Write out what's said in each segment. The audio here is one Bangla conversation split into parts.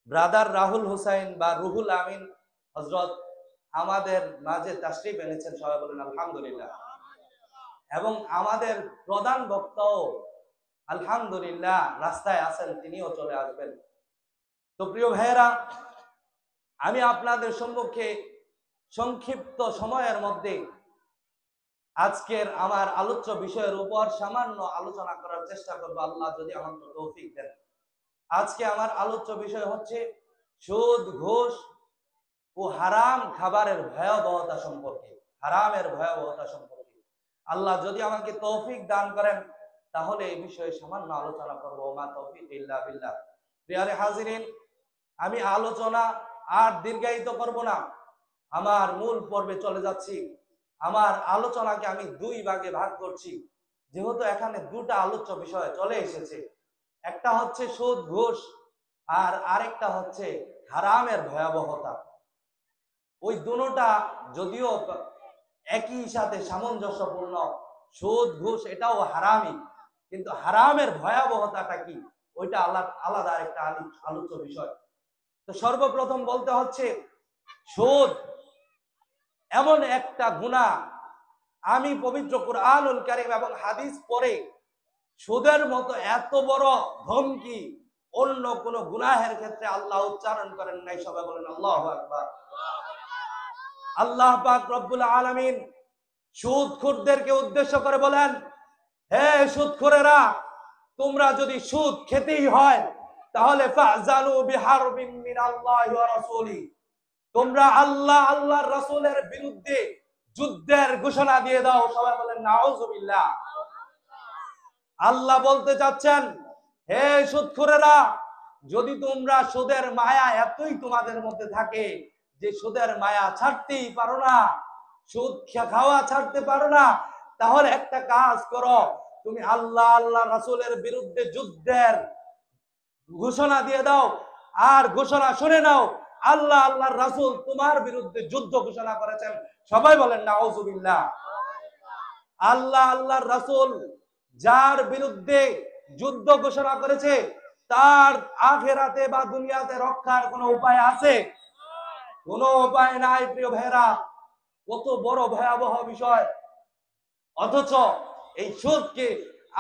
ব্রাদার রাহুল হুসাইন বা রুহুল আমিন হজরত আমাদের মাঝে তাশরিফ এনেছেন, সবাই বলেন আলহামদুলিল্লাহ। এবং আমাদের প্রধান বক্তাও আলহামদুলিল্লাহ রাস্তায় আছেন, তিনিও চলে আসবেন। তো প্রিয় ভাইয়েরা, আমি আপনাদের সম্মুখে সংক্ষিপ্ত সময়ের মধ্যে আজকের আমার আলোচ্য বিষয়ের উপর সামান্য আলোচনা করার চেষ্টা করবো, আল্লাহ যদি আমাকে তৌফিক দেন। আজকে আমার আলোচ্য বিষয় হচ্ছে সুদ, ঘুষ ও হারাম খাবারের ভয়াবহতা সম্পর্কে, হারামের ভয়াবহতা সম্পর্কে। আল্লাহ যদি আমাকে তৌফিক দান করেন তাহলে এই বিষয়ে সামান্য আলোচনা করবো। মা তৌফিক ইল্লা বিল্লাহ। প্রিয় হাজিরিন, আমি আলোচনা আর দীর্ঘায়িত করব না, আমার মূল পর্বে চলে যাচ্ছি। আমার আলোচনাকে আমি দুই ভাগে ভাগ করছি, যেহেতু এখানে দুটা আলোচ্য বিষয় চলে এসেছে। একটা হচ্ছে সুদ, ঘুষ, আর আরেকটা হচ্ছে হারামের ভয়াবহতা। ওই দুটোটা যদিও একই সাথে সামঞ্জস্যপূর্ণ, সুদ, ঘুষ এটাও হারামই, কিন্তু হারামের ভয়াবহতাটা কি ওইটা আলাদা একটা আলোচ্য বিষয়। তো সর্বপ্রথম বলতে হচ্ছে সুদ এমন একটা গুনাহ, আমি পবিত্র কুরআনুল কারীম এবং হাদিস পড়ে সুদের মতো এত বড় ধমকি অন্য কোন গুনাহের ক্ষেত্রে আল্লাহ উচ্চারণ করেন নাই। সবাই বলেন আল্লাহু আকবার। আল্লাহ পাক রব্বুল আলামিন সুদখোরদেরকে উদ্দেশ্য করে বলেন, হে সুদখোরেরা, তোমরা যদি সুদ খেতেই হয় তাহলে ফাজালু বিহারবিন মিনাল্লাহি ওয়া রাসূলি, তোমরা আল্লাহর রাসূলের বিরুদ্ধে যুদ্ধের ঘোষণা দিয়ে দাও। সবাই বলেন নাউযুবিল্লাহ। আল্লাহ বলতে চাচ্ছেন, হে সুদখোরেরা, যদি তোমরা সুদের মায়া এতই তোমাদের মধ্যে থাকে যে সুদের মায়া ছাড়তেই পারো না, সুদ খাওয়া ছাড়তে পারো না, তাহলে একটা কাজ করো, তুমি আল্লাহ রাসূলের বিরুদ্ধে যুদ্ধের ঘোষণা দিয়ে দাও। আর ঘোষণা শুনে নাও, আল্লাহর রাসূল তোমার বিরুদ্ধে যুদ্ধ ঘোষণা করেছেন। সবাই বলেন নাউযুবিল্লাহ। আল্লাহর রাসূল যার বিরুদ্ধে যুদ্ধ ঘোষণা করেছে তার আখিরাতে বা দুনিয়াতে রক্ষার কোনো উপায় আছে? কোনো উপায় নাই। প্রিয় ভাইরা, কত বড় ভয়াবহ বিষয়। অথচ এই সুদকে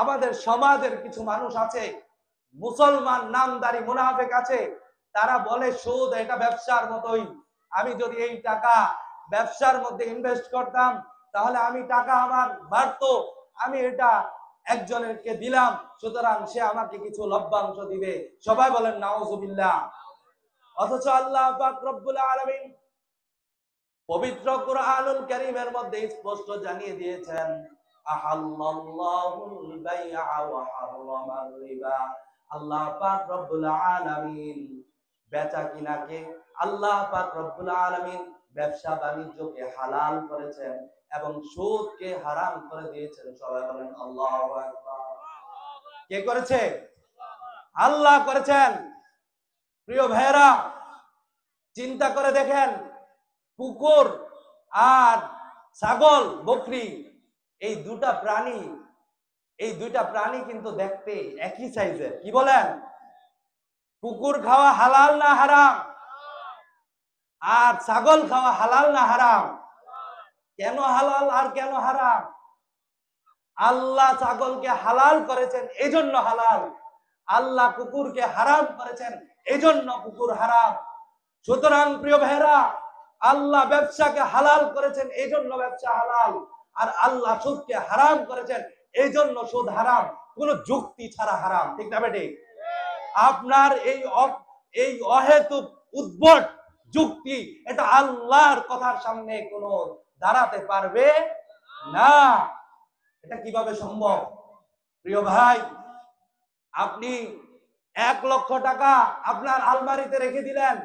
আমাদের সমাজের কিছু মানুষ আছে, মুসলমান নামদারি মুনাফিক আছে, তারা বলে সুদ এটা ব্যবসার মতোই। আমি যদি এই টাকা ব্যবসার মধ্যে ইনভেস্ট করতাম তাহলে আমি টাকা আমার বাড়তো, আমি এটা একজনকে দিলাম, সুতরাং সে আমাকে কিছু লভ্যাংশ দিবে। সবাই বলেন নাউযুবিল্লাহ। অথচ আল্লাহ পাক রব্বুল আলামিন পবিত্র কুরআনুল কারীমের মধ্যে স্পষ্ট জানিয়ে দিয়েছেন, আহাল্লাল্লাহুল বাইআ ওয়া হারামার রিবা। আল্লাহ পাক রব্বুল আলামিন বেচা কিনাকে, আল্লাহ পাক রব্বুল আলামিন ব্যবসা বাণিজ্যকে হালাল করেছেন এবং সুদকে হারাম করে দিয়েছেন। সবাই বলেন আল্লাহু আকবার। কে করেছে? আল্লাহ করেছেন। প্রিয় ভাইরা, চিন্তা করে দেখেন, কুকুর আর ছাগল, বকরি, এই দুটা প্রাণী কিন্তু দেখতে একই সাইজের। কি বলেন? কুকুর খাওয়া হালাল না হারাম? আর ছাগল খাওয়া হালাল না হারাম? কেন হালাল আর কেন হারাম? আল্লাহ ছাগলকে হালাল করেছেন এজন্য হালাল, আল্লাহ কুকুরকে হারাম করেছেন এজন্য কুকুর হারাম। সুতরাং প্রিয় ভাইরা, আল্লাহ ব্যবসাকে হালাল করেছেন এজন্য ব্যবসা হালাল, আর আল্লাহ সুদকে হারাম করেছেন এজন্য সুদ হারাম। কোনো যুক্তি ছাড়া হারাম। ঠিক না বেটি? আপনার এই অহেতুক উদ্ভট যুক্তি, এটা আল্লাহর কথার সামনে কোনো দাঁড়াতে পারবে না। এটা কিভাবে সম্ভব? প্রিয় ভাই, আপনি 1 লক্ষ টাকা আপনার আলমারিতে রেখে দিলেন,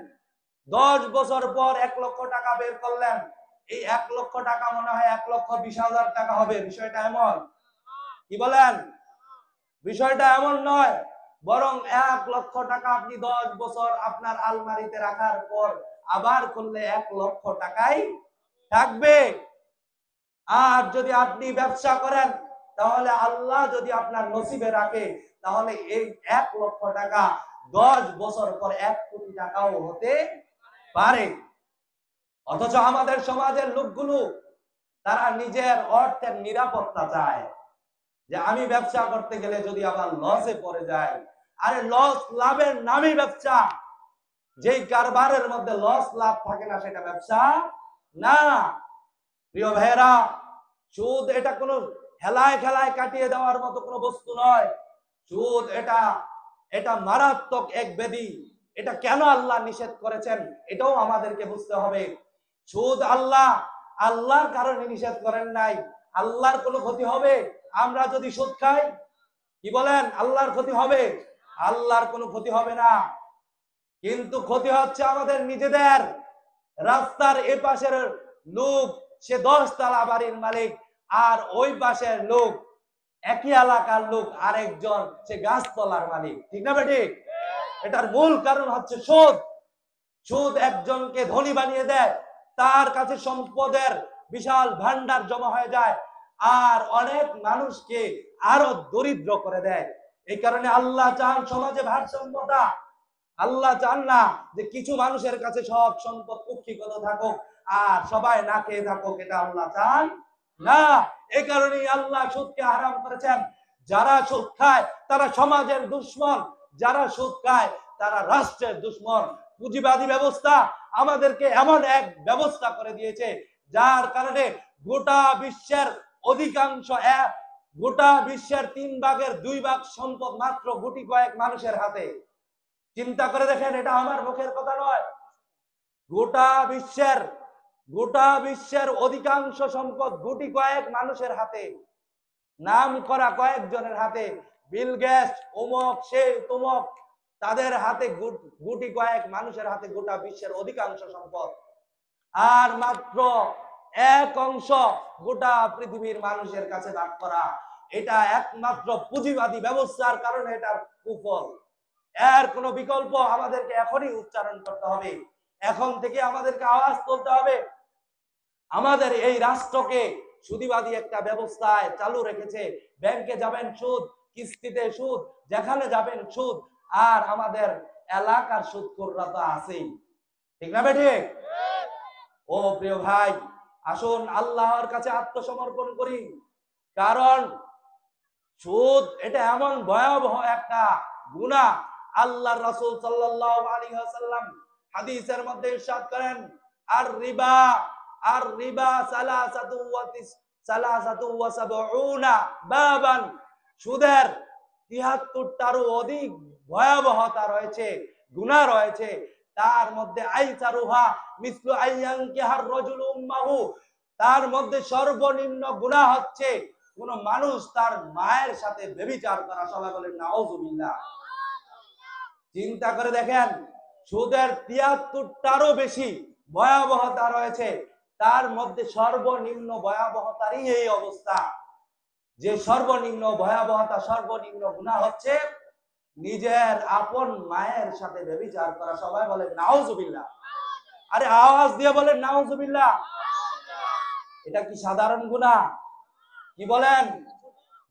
10 বছর পর 1 লক্ষ টাকা বের করলেন, এই 1 লক্ষ টাকা মনে হয় 1,20,000 টাকা হবে। বিষয়টা এমন? কি বলেন? বিষয়টা এমন নয়, বরং 1 লক্ষ টাকা আপনি 10 বছর আপনার আলমারিতে রাখার পর আবার করলে 1 লক্ষ টাকাই থাকবে। আর যদি আপনি ব্যবসা করেন তাহলে আল্লাহ যদি আপনার নসিবে রাখে তাহলে এই 1 লক্ষ টাকা 10 বছর পর 1 কোটি কোটি টাকাও হতে পারে। অথচ আমাদের সমাজের লোকগুলো তারা নিজের অর্থের নিরাপত্তা চায়, যে আমি ব্যবসা করতে গেলে যদি আবার লসে পড়ে যায়, আরে লস লাভের নামই ব্যবসা। যেই কারবারের মধ্যে লস লাভ থাকে না সেটা ব্যবসা না। প্রিয় ভাইয়েরা, সুদ এটা কোনো হেলায় খেলায় কাটিয়ে দেওয়ার মতো কোনো বস্তু নয়। সুদ এটা মারাত্মক এক ব্যাধি। এটা কেন আল্লাহ নিষেধ করেছেন এটাও আমাদেরকে বুঝতে হবে। সুদ আল্লাহর কারণে নিষেধ করেন নাই। আল্লাহর কোনো ক্ষতি হবে আমরা যদি সুদ খাই? কি বলেন, আল্লাহর ক্ষতি হবে? আল্লাহর কোনো ক্ষতি হবে না, কিন্তু ক্ষতি হচ্ছে আমাদের নিজেদের। রাস্তার এ পাশের লোক সে 10 তলা বাড়ির মালিক, আর ওই পাশের লোক একই এলাকার লোক আরেকজন সে গাছতলার মালিক, ঠিক না বেঠিক? এটার মূল কারণ হচ্ছে সুদ। সুদ একজনকে ধনী বানিয়ে দেয়, তার কাছে সম্পদের বিশাল ভান্ডার জমা হয়ে যায়, আর অনেক মানুষকে আরো দরিদ্র করে দেয়। এই কারণে আল্লাহ চান সমাজে ভারসাম্যতা। আল্লাহ চান না যে কিছু মানুষের কাছে সব সম্পদ কুক্ষিগত থাকুক আর সবাই না খেয়ে থাকুক, এটা আল্লাহ চান না। এই কারণেই আল্লাহ সুদকে হারাম করেছেন। যারা সুদ খায় তারা সমাজের দুশ্মন, যারা সুদ খায় তারা রাষ্ট্রের দুশ্মন। পুঁজিবাদী ব্যবস্থা আমাদেরকে এমন এক ব্যবস্থা করে দিয়েছে যার কারণে গোটা বিশ্বের অধিকাংশ, গোটা বিশ্বের 3 ভাগের 2 ভাগ সম্পদ মাত্র গুটি কয়েক মানুষের হাতে। চিন্তা করে দেখেন, এটা আমার মুখের কথা নয়। গোটা বিশ্বের অধিকাংশ সম্পদ গুটি কয়েক মানুষের হাতে, নাম করা কয়েকজনের হাতে। বিল গেটস, অমুক, সে তমুক, তাদের হাতে গুটি কয়েক মানুষের হাতে গোটা বিশ্বের অধিকাংশ সম্পদ, আর মাত্র 1 অংশ গোটা পৃথিবীর মানুষের কাছে ভাগ করা। এটা একমাত্র পুঁজিবাদী ব্যবস্থার কারণে এটার কুফল। এর কোনো বিকল্প আমাদেরকে এখনই উচ্চারণ করতে হবে। এখন থেকে আমাদেরকে আওয়াজ তুলতে হবে। আমাদের এই রাষ্ট্রকে সুদীবাদী একটা ব্যবস্থায় চালু রেখেছে। ব্যাংকে যাবেন সুদ, কিস্তিতে সুদ, যেখানে যাবেন সুদ, আর আমাদের এলাকার সুদখোররা তো আছেই, ঠিক না বেঠিক? ও প্রিয় ভাই, আসুন আল্লাহর কাছে আত্মসমর্পণ করি। কারণ সুদ এটা এমন ভয়াবহ একটা গুনাহ। আল্লাহর রাসূল সাল্লাল্লাহু আলাইহি ওয়াসাল্লাম হাদিসের মধ্যে ইরশাদ করেন, আর রিবা সালাসাতু ওয়া সাবউনা বাবান। সুদের 73টারও অধিক ভয়াবহতা রয়েছে, গুনাহ রয়েছে। তার মধ্যে আইসারুহা মিসলু আইয়ানকিহার রাজুলু উম্মাহু, তার মধ্যে সর্বনিম্ন গুনাহ হচ্ছে কোন মানুষ তার মায়ের সাথে ব্যভিচার করা। সবাই বলেন নাউজুবিল্লাহ। চিন্তা করে দেখেন, সুদের 73টারও বেশি ভয়াবহতা রয়েছে, তার মধ্যে সর্বনিম্ন ভয়াবহতারই এই অবস্থা, যে সর্বনিম্ন ভয়াবহতা, সর্বনিম্ন গুনাহ হচ্ছে নিজের আপন মায়ের সাথে ব্যভিচার করা। সবাই বলেন নাউজুবিল্লাহ। আরে আওয়াজ দিয়ে বলেন নাউজুবিল্লাহ। এটা কি সাধারণ গুনাহ? কি বলেন?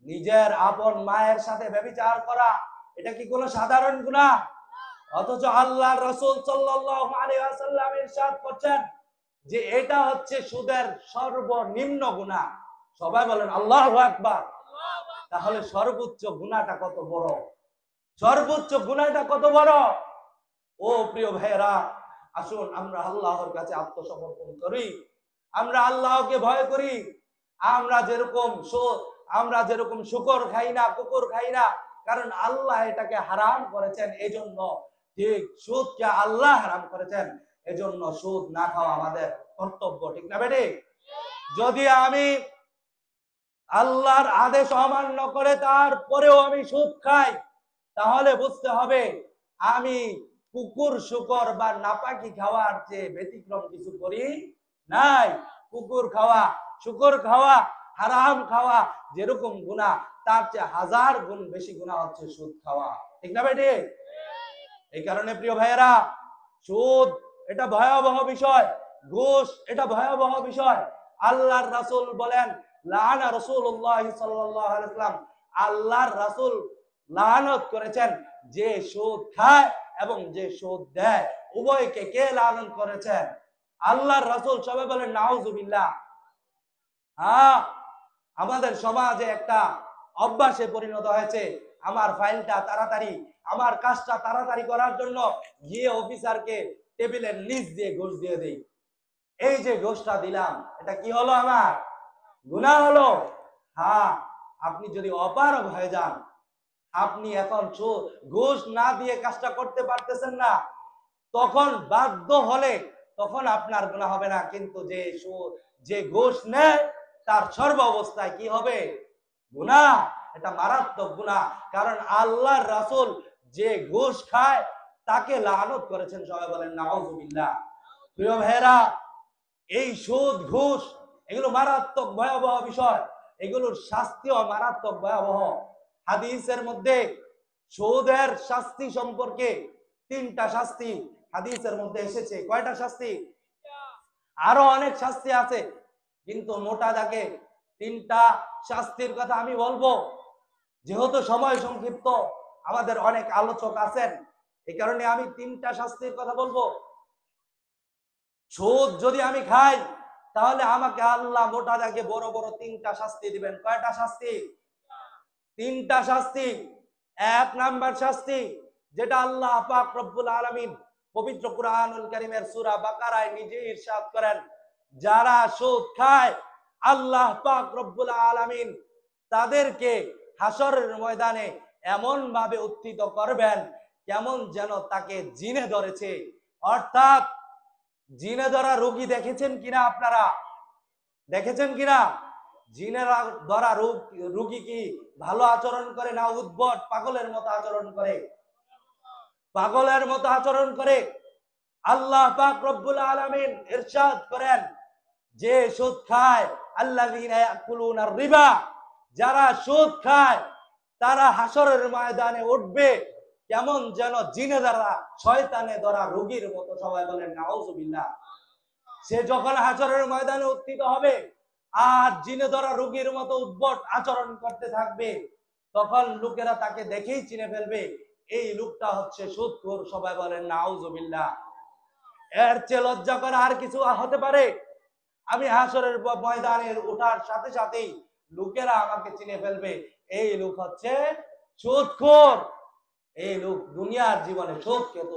নিজের আপন মায়ের সাথে ব্যভিচার করা এটা কি কোনো সাধারণ গুনাহ? অথচ আল্লাহর রাসূল সাল্লাল্লাহু আলাইহি ওয়াসাল্লাম ইরশাদ করছেন যে এটা হচ্ছে সুদের সর্বনিম্ন গুনাহ। সবাই বলেন আল্লাহু আকবার। তাহলে সর্বোচ্চ গুনাহটা কত বড়? সর্বোচ্চ গুনাহটা কত বড়? ও প্রিয় ভাইরা, আসুন আমরা আল্লাহর কাছে আত্মসমর্পণ করি। আমরা আল্লাহকে ভয় করি। আমরা যেরকম শুকর খাই না, কুকুর খাই না, কারণ আল্লাহ এটাকে হারাম করেছেন। এজন্য ঠিক সুদকে আল্লাহ হারাম করেছেন, এজন্য সুদ না খাওয়া আমাদের কর্তব্য, ঠিক না বেটি? যদি আমি আল্লাহর আদেশ অমান্য করে তারপরেও আমি সুদ খাই, তাহলে বুঝতে হবে আমি কুকুর, শুকর বা নাপাকি খাওয়ার চেয়ে ব্যতিক্রম কিছু করি নাই। কুকুর খাওয়া, শুকর খাওয়া, হারাম খাওয়া যেরকম গুনাহ, তার চেয়ে 1000 গুণ বেশি গুনাহ হচ্ছে সুদ খাওয়া, ঠিক না বেটি? এই কারণে প্রিয় ভাইয়েরা, সুদ এটা ভয়াবহ বিষয়, ঘুষ এটা ভয়াবহ বিষয়। আল্লাহর রাসূল বলেন, লাআনা রাসূলুল্লাহ সাল্লাল্লাহু আলাইহি ওয়াসাল্লাম, আল্লাহর রাসূল লানত করেছেন যে সুদ খায় এবং যে সুদ দেয়, উভয়কে কে লালন করেছেন? আল্লাহর রাসূল। সবাই বলেন নাউজুবিল্লাহ। হ্যাঁ, আমাদের সমাজে একটা অভ্যাসে পরিণত হয়েছে, আমার ফাইলটা তাড়াতাড়ি, আমার কাজটা তাড়াতাড়ি করার জন্য গিয়ে অফিসারকে টেবিলের নিচ দিয়ে ঘুষ দিয়ে দেই। এই যে ঘুষটা দিলাম, এটা কি হলো? আমার গুনাহ হলো। হ্যাঁ, আপনি যদি অপারগ হয়ে যান, আপনি এখন ঘুষ না দিয়ে কাজটা করতে পারতেছেন না, তখন বাধ্য হলে তখন আপনার গুনাহ হবে না, কিন্তু যে ঘুষ নেয় তার সর্ব অবস্থায় কি হবে? গুনাহ। এটা মারাত্মক গুনাহ। কারণ আল্লাহর রাসূল যে ঘুষ খায় তাকে লানত করেছেন। সবাই বলেন নাউজুবিল্লাহ। প্রিয় ভাইরা, এই সুদ ঘুষ এগুলো মারাত্মক ভয়াবহ বিষয়, এগুলোর শাস্তিও মারাত্মক ভয়াবহ। হাদিসের মধ্যে সুদের শাস্তি সম্পর্কে 3টা শাস্তি হাদিসের মধ্যে এসেছে। কয়টা শাস্তি? আরো অনেক শাস্তি আছে, কিন্তু মোটা দাগে 3টা শাস্তির কথা আমি বলবো। যেহেতু সময় সংক্ষিপ্ত, আমাদের অনেক আলোচক আছেন, এই কারণে আমি 3টা শাস্তির কথা বলবো। সুদ যদি আমি খাই, তাহলে আমাকে আল্লাহ মোটা দাগে বড় বড় 3টা শাস্তি দিবেন। কয়টা শাস্তি? 3টা শাস্তি। 1 নাম্বার শাস্তি, যেটা আল্লাহ পাক রব্বুল আলামিন পবিত্র কুরআনুল কারীমের সূরা বাকারায় নিজে ইরশাদ করেন, যারা সুদ খায় আল্লাহ পাক রব্বুল আলামিন তাদেরকে হাসরের ময়দানে এমন ভাবে উত্থিত করবেন কেমন যেন তাকে জিনে ধরেছে। অর্থাৎ জিনে ধরা রোগী দেখেছেন কিনা আপনারা? দেখেছেন কিনা? জিনেরা ধরা রোগী কি ভালো আচরণ করে না উদ্ভট পাগলের মতো আচরণ করে? পাগলের মতো আচরণ করে। আল্লাহ পাক রব্বুল আলামিন ইরশাদ করেন, যে সুদ খায়, আল্লাযীনা ইয়াকুলুনার রিবা, যারা সুদ খায় তারা হাসরের ময়দানে উঠবে কেমন যেন জিনে ধরা শয়তানে ধরা রোগীর মতো। সবাই বলেন নাউজুবিল্লাহ। সে যখন হাসরের ময়দানে উত্থিত হবে আর জিনে ধরা রোগীর মতো উদ্ভট আচরণ করতে থাকবে, তখন লোকেরা তাকে দেখেই চিনে ফেলবে এই লোকটা হচ্ছে সুদখোর। সবাই বলেন নাউজুবিল্লাহ। এর চেয়ে লজ্জা করা আর কিছু হতে পারে? আমি হাসরের ময়দানে ওঠার সাথে সাথেই লোকেরা আমাকে চিনে ফেলবে, এই লোক হচ্ছে সুদখোর, এই লোক দুনিয়ার জীবনে সুদ খেত।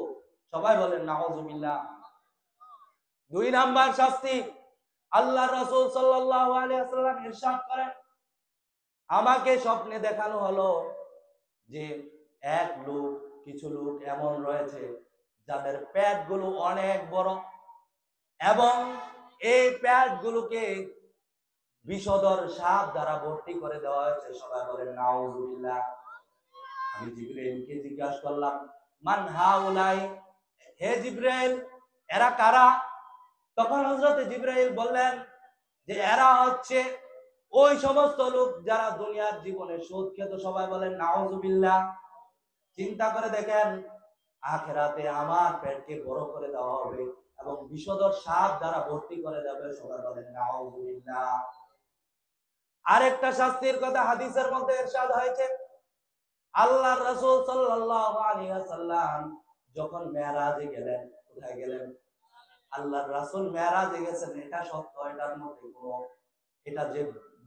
সবাই বলেন নাউজুবিল্লাহ। 2 নাম্বার শাস্তি, আল্লাহর রাসূল সাল্লাল্লাহু আলাইহি ওয়াসাল্লাম ইরশাদ করেন, আমাকে স্বপ্নে দেখানো হলো যে কিছু লোক এমন রয়েছে যাদের পেটগুলো অনেক বড় এবং এই পেটগুলোকে বিষধর সাপ দ্বারা ভর্তি করে দেওয়া হয়েছে। সবাই বলেন নাউজুবিল্লাহ। আমি জিবরাইলকে জিজ্ঞাসা করলাম, মান হাউলাই, হে জিবরাইল এরা কারা? তখন হযরত জিবরাইল বললেন যে এরা হচ্ছে ওই সমস্ত লোক যারা দুনিয়ার জীবনে সুদ খেত। সবাই বলেন নাউজুবিল্লাহ। চিন্তা করে দেখেন, আখিরাতে আমার পেটকে বড় করে দেওয়া হবে এবং বিষধর সাপ দ্বারা ভর্তি করে দেবে। সবাই বলেন নাউজুবিল্লাহ। আরেকটা শাস্তির কথা হাদিসের মধ্যে ইরশাদ হয়েছে, আল্লাহর রাসূল সাল্লাল্লাহু আলাইহি ওয়াসাল্লাম যখন মেরাজে গেলেন, কোথায় গেলেন? আল্লাহর রাসূল মেরাজে গেছেন, এটা সত্য, এটার মধ্যে এটা যে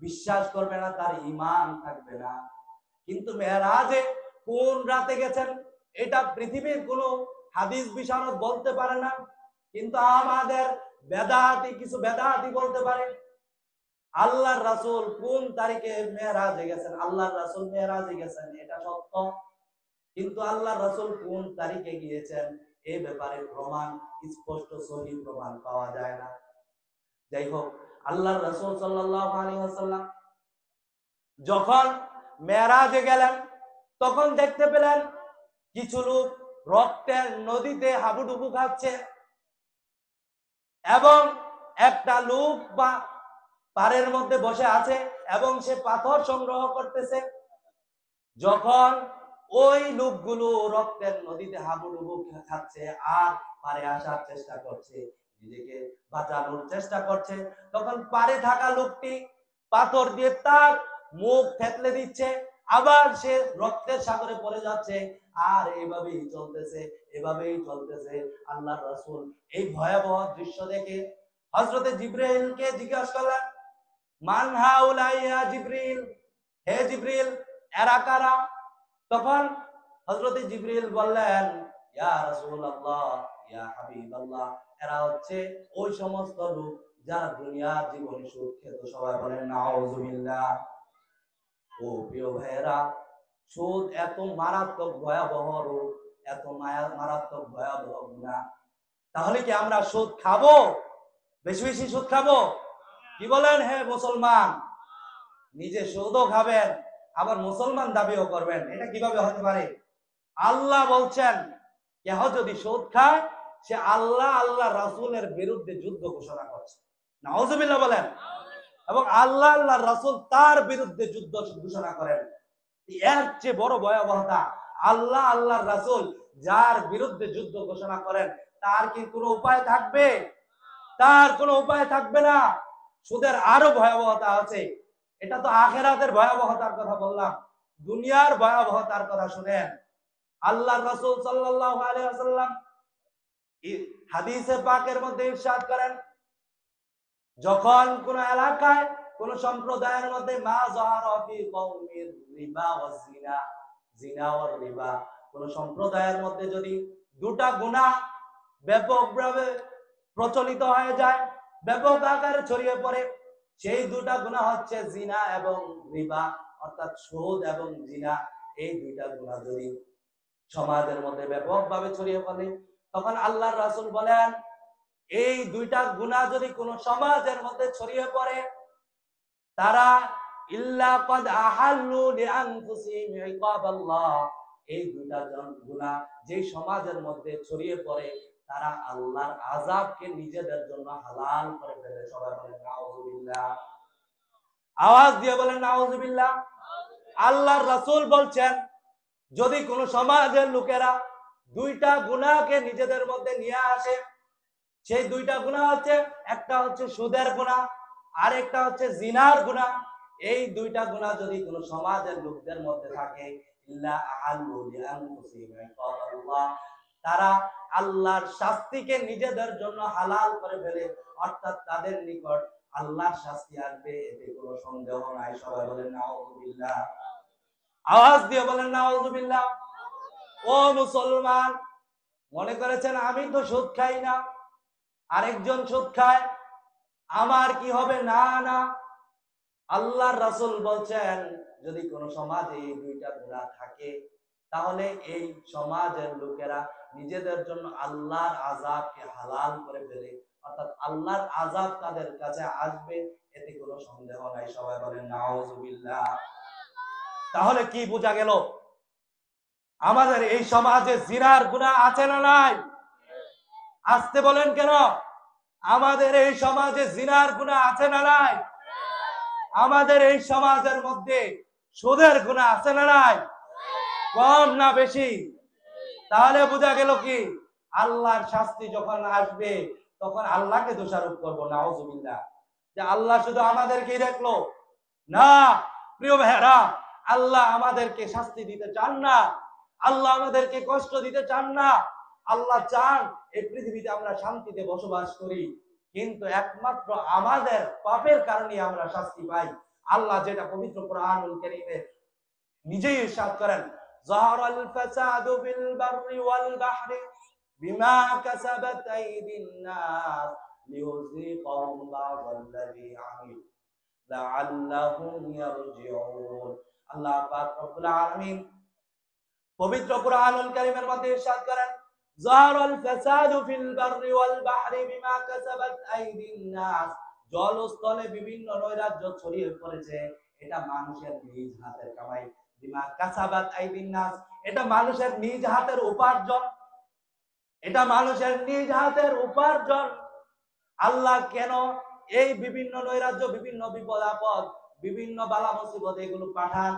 বিশ্বাস করবে না তার ঈমান থাকবে না। কিন্তু মেরাজে কোন রাতে গেছেন এটা পৃথিবীর কোনো হাদিস বিশারদ বলতে পারে না, কিন্তু আমাদের কিছু বেদাতি বলতে পারে। আল্লাহর রাসূল কোন তারিখে মেরাজে গেছেন? আল্লাহর রাসূল মেরাজে গেছেন, এটা সত্য, কিন্তু আল্লাহর রাসূল কোন তারিখে গিয়েছেন এই ব্যাপারে প্রমাণ, স্পষ্ট সহিহ প্রমাণ পাওয়া যায় না। যাই হোক, আল্লাহর রাসূল সাল্লাল্লাহু আলাইহি ওয়াসাল্লাম যখন মেরাজে গেলেন তখন দেখতে পেলেন কিছু লোক রক্তের নদীতে হাবুডুবু খাচ্ছে এবং একটা লোক বা পাড়ের মধ্যে বসে আছে এবং সে পাথর সংগ্রহ করতেছে। যখন ওই লোকগুলো রক্তের নদীতে হাবুডুবু খাচ্ছে আর পাড়ে আসার চেষ্টা করছে, নিজেকে বাঁচানোর চেষ্টা করছে, তখন পাড়ে থাকা লোকটি পাথর দিয়ে তার মুখ থেতলে দিচ্ছে, আবার সে রক্তের সাগরে পড়ে যাচ্ছে। আর এইভাবেই চলতেছে, এভাবেই চলতেছে। আল্লাহর রাসূল এই ভয়াবহ দৃশ্য দেখে হযরতে জিবরাইলকে জিজ্ঞাসা করলেন, মান হাউলাই ইয়া জিবরিল, হে জিবরিল এরা কারা? তখন হযরতে জিবরিল বললেন, ইয়া রাসূলুল্লাহ, ইয়া হাবিবাল্লাহ, এরা হচ্ছে ওই সমস্ত লোক যারা দুনিয়ার জীবনে সুদ খেত। সবাই বলেন নাউযুবিল্লাহ। ও প্রিয় ভাইয়েরা, সুদ এত মারাত্মক ভয়াবহ রোগ, এত মারাত্মক ভয়াবহ গুনাহ। তাহলে কি আমরা সুদ খাবো? বেশি বেশি সুদ খাবো? কি বলেন হে মুসলমান? নিজে সুদও খাবেন আবার মুসলমান দাবিও করবেন, এটা কিভাবে হতে পারে? আল্লাহ বলছেন কেহ যদি সুদ খায় সে আল্লাহ আল্লাহ রাসূলের বিরুদ্ধে যুদ্ধ ঘোষণা করছে। নাউযুবিল্লাহ বলেন। এবং আল্লাহ আল্লাহ রাসূল তার বিরুদ্ধে যুদ্ধ ঘোষণা করেন। এর চেয়ে বড় ভয়াবহতা, আল্লাহ আল্লাহর রাসূল যার বিরুদ্ধে যুদ্ধ ঘোষণা করেন তার কি কোনো উপায় থাকবে? তার কোনো উপায় থাকবে না। সুদের আরো ভয়াবহতা আছে। এটা তো আখিরাতের ভয়াবহতার কথা বললাম, দুনিয়ার ভয়াবহতার কথা শুনেন। আল্লাহর রাসূল সাল্লাল্লাহু আলাইহি ওয়াসাল্লাম হাদিসে পাকের মধ্যে ইরশাদ করেন, যখন কোন এলাকায় কোন সম্প্রদায়ের মধ্যে মা যাহারা ফি কওমির রিবা ওয়াজ জিনা, জিনা ওয়ার রিবা, কোন সম্প্রদায়ের মধ্যে যদি দুটা গুনাহ ব্যাপকভাবে প্রচলিত হয়ে যায়, ব্যাপক আকারে ছড়িয়ে পড়ে, সেই দুটা গুনাহ হচ্ছে জিনা এবং রিবা, অর্থাৎ সুদ এবং জিনা। এই দুইটা গুনাহ যদি সমাজের মধ্যে ব্যাপকভাবে ছড়িয়ে পড়ে, তখন আল্লাহর রাসূল বলেন, এই দুইটা গুনাহ যদি কোন সমাজের মধ্যে ছড়িয়ে পড়ে, তারা ইল্লা ক্বাদ আহাল্লু লিআনফুসিহিম ইকাবাল্লাহ, এই দুইটা গুনাহ যে সমাজের মধ্যে ছড়িয়ে পড়ে তারা আল্লাহর আযাবকে নিজেদের জন্য হালাল করে ফেলে। সবাই বলেন নাউযুবিল্লাহ। আওয়াজ দিয়ে বলেন নাউযুবিল্লাহ। আল্লাহর রাসূল বলছেন, যদি কোন সমাজের লোকেরা দুইটা গুনাহকে নিজেদের মধ্যে নিয়ে আসে, সেই দুইটা গুনাহ হচ্ছে, একটা হচ্ছে সুদের গুনাহ আর একটা হচ্ছে জিনার গুনাহ। এই দুইটা গুনাহ যদি কোন সমাজের লোকদের মধ্যে থাকে, ইল্লা আহাল্লু লিআনফুসিহিম ইকাবাল্লাহ, তারা আল্লাহর শাস্তিকে নিজেদের জন্য হালাল করে ফেলে, অর্থাৎ তাদের নিকট আল্লাহর শাস্তি আসবে, এতে কোনো সন্দেহ নাই। সবাই বলেন নাউযুবিল্লাহ। আওয়াজ দিয়ে বলেন নাউযুবিল্লাহ। ও মুসলমান, মনে করেছেন আমি তো সুদ খাই না, আরেকজন সুদ খায়, আমার কি হবে? না না, আল্লাহর রাসূল বলছেন যদি কোন সমাজে এই দুইটা গুনাহ থাকে, তাহলে এই সমাজের লোকেরা নিজেদের জন্য আল্লাহর আযাবকে হালাল করে ফেলে, অর্থাৎ আল্লাহর আযাব তাদের কাছে আসবে, এতে কোনো সন্দেহ নাই। সবাই বলেন নাউযুবিল্লাহ। তাহলে কি বোঝা গেল? আমাদের এই সমাজে জিনার গুনাহ আছে না নাই? আসতে বলেন কেন? আমাদের এই সমাজে জিনার গুনাহ আছে না নাই? আমাদের এই সমাজের মধ্যে সুদের গুনাহ আছে না নাই? কম না বেশি? তাহলে বোঝা গেল কি, আল্লাহর শাস্তি যখন আসবে তখন আল্লাহকে দোষারোপ করবো নাউযুবিল্লাহ, যে আল্লাহ শুধু আমাদেরকেই দেখলো। না প্রিয় ভাইরা, আল্লাহ আমাদেরকে শাস্তি দিতে চান না, আল্লাহ আমাদেরকে কষ্ট দিতে চান না। আল্লাহ চান এই পৃথিবীতে আমরা শান্তিতে বসবাস করি, কিন্তু একমাত্র আমাদের পাপের কারণে আমরা শাস্তি পাই। আল্লাহ যেটা পবিত্র কোরআনুল কারীমে নিজেই ইরশাদ করেন, যাহারাল ফাসাদু ফিল বাররি ওয়াল বাহরি বিমা কাসাবাত আইদিন নাস লিয়ুযীকাহুম বা'দাল্লাযী আমিলু লাআল্লাহুম ইয়ারজিউন। আল্লাহ পাক রব্বুল আলামিন পবিত্র কোরআনুল কারীমের মধ্যে ইরশাদ করেন, যাহারাল ফাসাদু ফিল বাররি ওয়াল বাহরি বিমা কাসাবাত আইদিন নাস, জলস্থলে বিভিন্ন নৈরাজ্য ছড়িয়ে পড়েছে, এটা মানুষের নিজ হাতের কামাই। বিমা কাসাবাত আইদিন নাস, এটা মানুষের নিজ হাতের উপার্জন, এটা মানুষের নিজ হাতের উপার্জন। আল্লাহ কেন এই বিভিন্ন নৈরাজ্য, বিভিন্ন বিপদ আপদ, বিভিন্ন বালা মুসিবত এগুলো পাঠান?